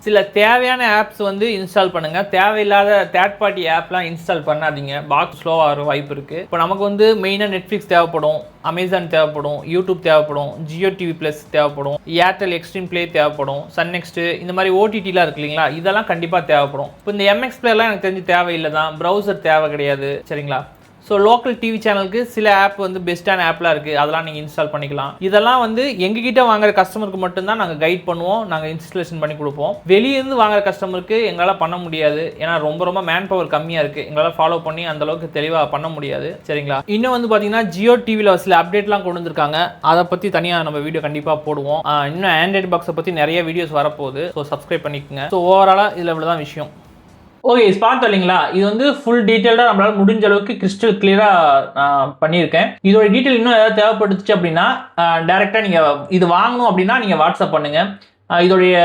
சில தேவையான ஆப்ஸ் வந்து இன்ஸ்டால் பண்ணுங்கள், தேவையில்லாத தேர்ட் பார்ட்டி ஆப்லாம் இன்ஸ்டால் பண்ணாதீங்க. பாக்ஸ் ஸ்லோவாக வர வாய்ப்பு இருக்குது. இப்போ நமக்கு வந்து மெயினாக நெட்ஃப்ளிக்ஸ் தேவைப்படும், அமேசான் தேவைப்படும், யூடியூப் தேவைப்படும், ஜியோ டிவி ப்ளஸ் தேவைப்படும், ஏர்டெல் எக்ஸ்ட்ரீம் ப்ளே தேவைப்படும், சன் நெக்ஸ்ட்டு இந்த மாதிரி ஓடிடிலாம் இருக்கு இல்லைங்களா, இதெல்லாம் கண்டிப்பாக தேவைப்படும். இப்போ இந்த MX பிளேயர்லாம் எனக்கு தெரிஞ்சு தேவையில்லை தான், ப்ரௌசர் தேவை கிடையாது சரிங்களா. ஸோ லோக்கல் டிவி சேனலுக்கு சில ஆப் வந்து பெஸ்ட்டான ஆப்லாம் இருக்குது, அதெல்லாம் நீங்கள் இன்ஸ்டால் பண்ணிக்கலாம். இதெல்லாம் வந்து எங்ககிட்ட வாங்குற கஸ்டமருக்கு மட்டும்தான் நாங்கள் கைட் பண்ணுவோம், நாங்கள் இன்ஸ்டாலேஷன் பண்ணி கொடுப்போம். வெளியிருந்து வாங்குற கஸ்டமருக்கு எங்களால் பண்ண முடியாது, ஏன்னா ரொம்ப மேன் பவர் கம்மியாக இருக்குது, எங்களால் ஃபாலோ பண்ணி அந்தளவுக்கு தெளிவாக பண்ண முடியாது சரிங்களா. இன்னும் வந்து பார்த்தீங்கன்னா ஜியோ டிவியில் சில அப்டேட்லாம் கொண்டு வந்திருக்காங்க, அதை பற்றி தனியாக நம்ம வீடியோ கண்டிப்பாக போடுவோம். இன்னும் ஆண்ட்ராய்டு பாக்ஸை பற்றி நிறைய வீடியோஸ் வரப்போகுது. ஸோ சப்ஸ்கிரைப் பண்ணிக்கோங்க. ஸோ ஓவராலாக இதில் இவ்வளோதான் விஷயம். ஓகே, பார்த்தோம் இல்லைங்களா, இது வந்து ஃபுல் டீட்டெயில்டாக நம்மளால முடிஞ்ச அளவுக்கு கிறிஸ்டல் கிளியராக பண்ணியிருக்கேன். இதோட டீட்டெயில் இன்னும் ஏதாவது தேவைப்படுச்சு அப்படின்னா டேரெக்டாக நீங்கள் இது வாங்கணும் அப்படின்னா நீங்கள் வாட்ஸ்அப் பண்ணுங்கள். இதோடைய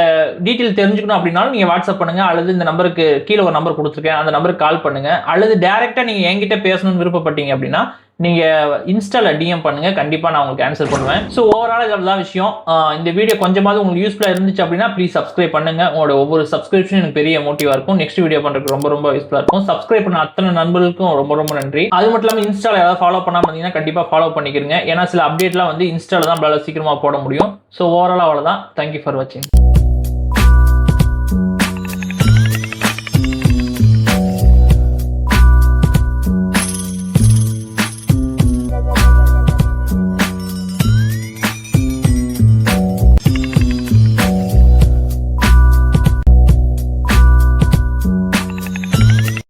டீட்டெயில் தெரிஞ்சுக்கணும் அப்படின்னாலும் நீங்கள் வாட்ஸ்அப் பண்ணுங்கள், அல்லது இந்த நம்பருக்கு கீழே ஒரு நம்பர் கொடுத்துருக்கேன், அந்த நம்பருக்கு கால் பண்ணுங்கள், அல்லது டேரெக்டாக நீங்கள் என்கிட்ட பேசணும்னு விருப்பப்பட்டீங்க அப்படின்னா நீங்கள் இன்ஸ்டால DM பண்ணுங்க, கண்டிப்பாக நான் உங்களுக்கு ஆன்சர் பண்ணுவேன். ஸோ ஓவரால் இதெல்லாம் தான் விஷயம். இந்த வீடியோ கொஞ்சமாவது உங்களுக்கு யூஸ்ஃபுல்லாக இருந்துச்சு அப்படின்னா ப்ளீஸ் சப்ஸ்கிரைப் பண்ணுங்க. உங்களோட ஒவ்வொரு சப்ஸ்கிரிப்ஷன் எனக்கு பெரிய மோட்டிவாக இருக்கும். நெக்ஸ்ட் வீடியோ பண்ணுறதுக்கு ரொம்ப யூஸ்ஃபுல்லாக இருக்கும். சப்ஸ்கிரைப் பண்ண அத்தனை நண்பர்களுக்கும் ரொம்ப நன்றி. அது மட்டும் இல்லாமல் இன்ஸ்டால ஏதாவது ஃபாலோ பண்ணாமல் இருந்தீங்கன்னா கண்டிப்பாக ஃபாலோ பண்ணிக்கிறீங்க. ஏன்னா சில அப்டேட்லாம் வந்து இன்ஸ்டால தான் நம்மளால சீக்கிரமாக போட முடியும். ஸோ ஓவரால் அவ்வளோதான். தேங்க்யூ ஃபார் வாட்சிங்.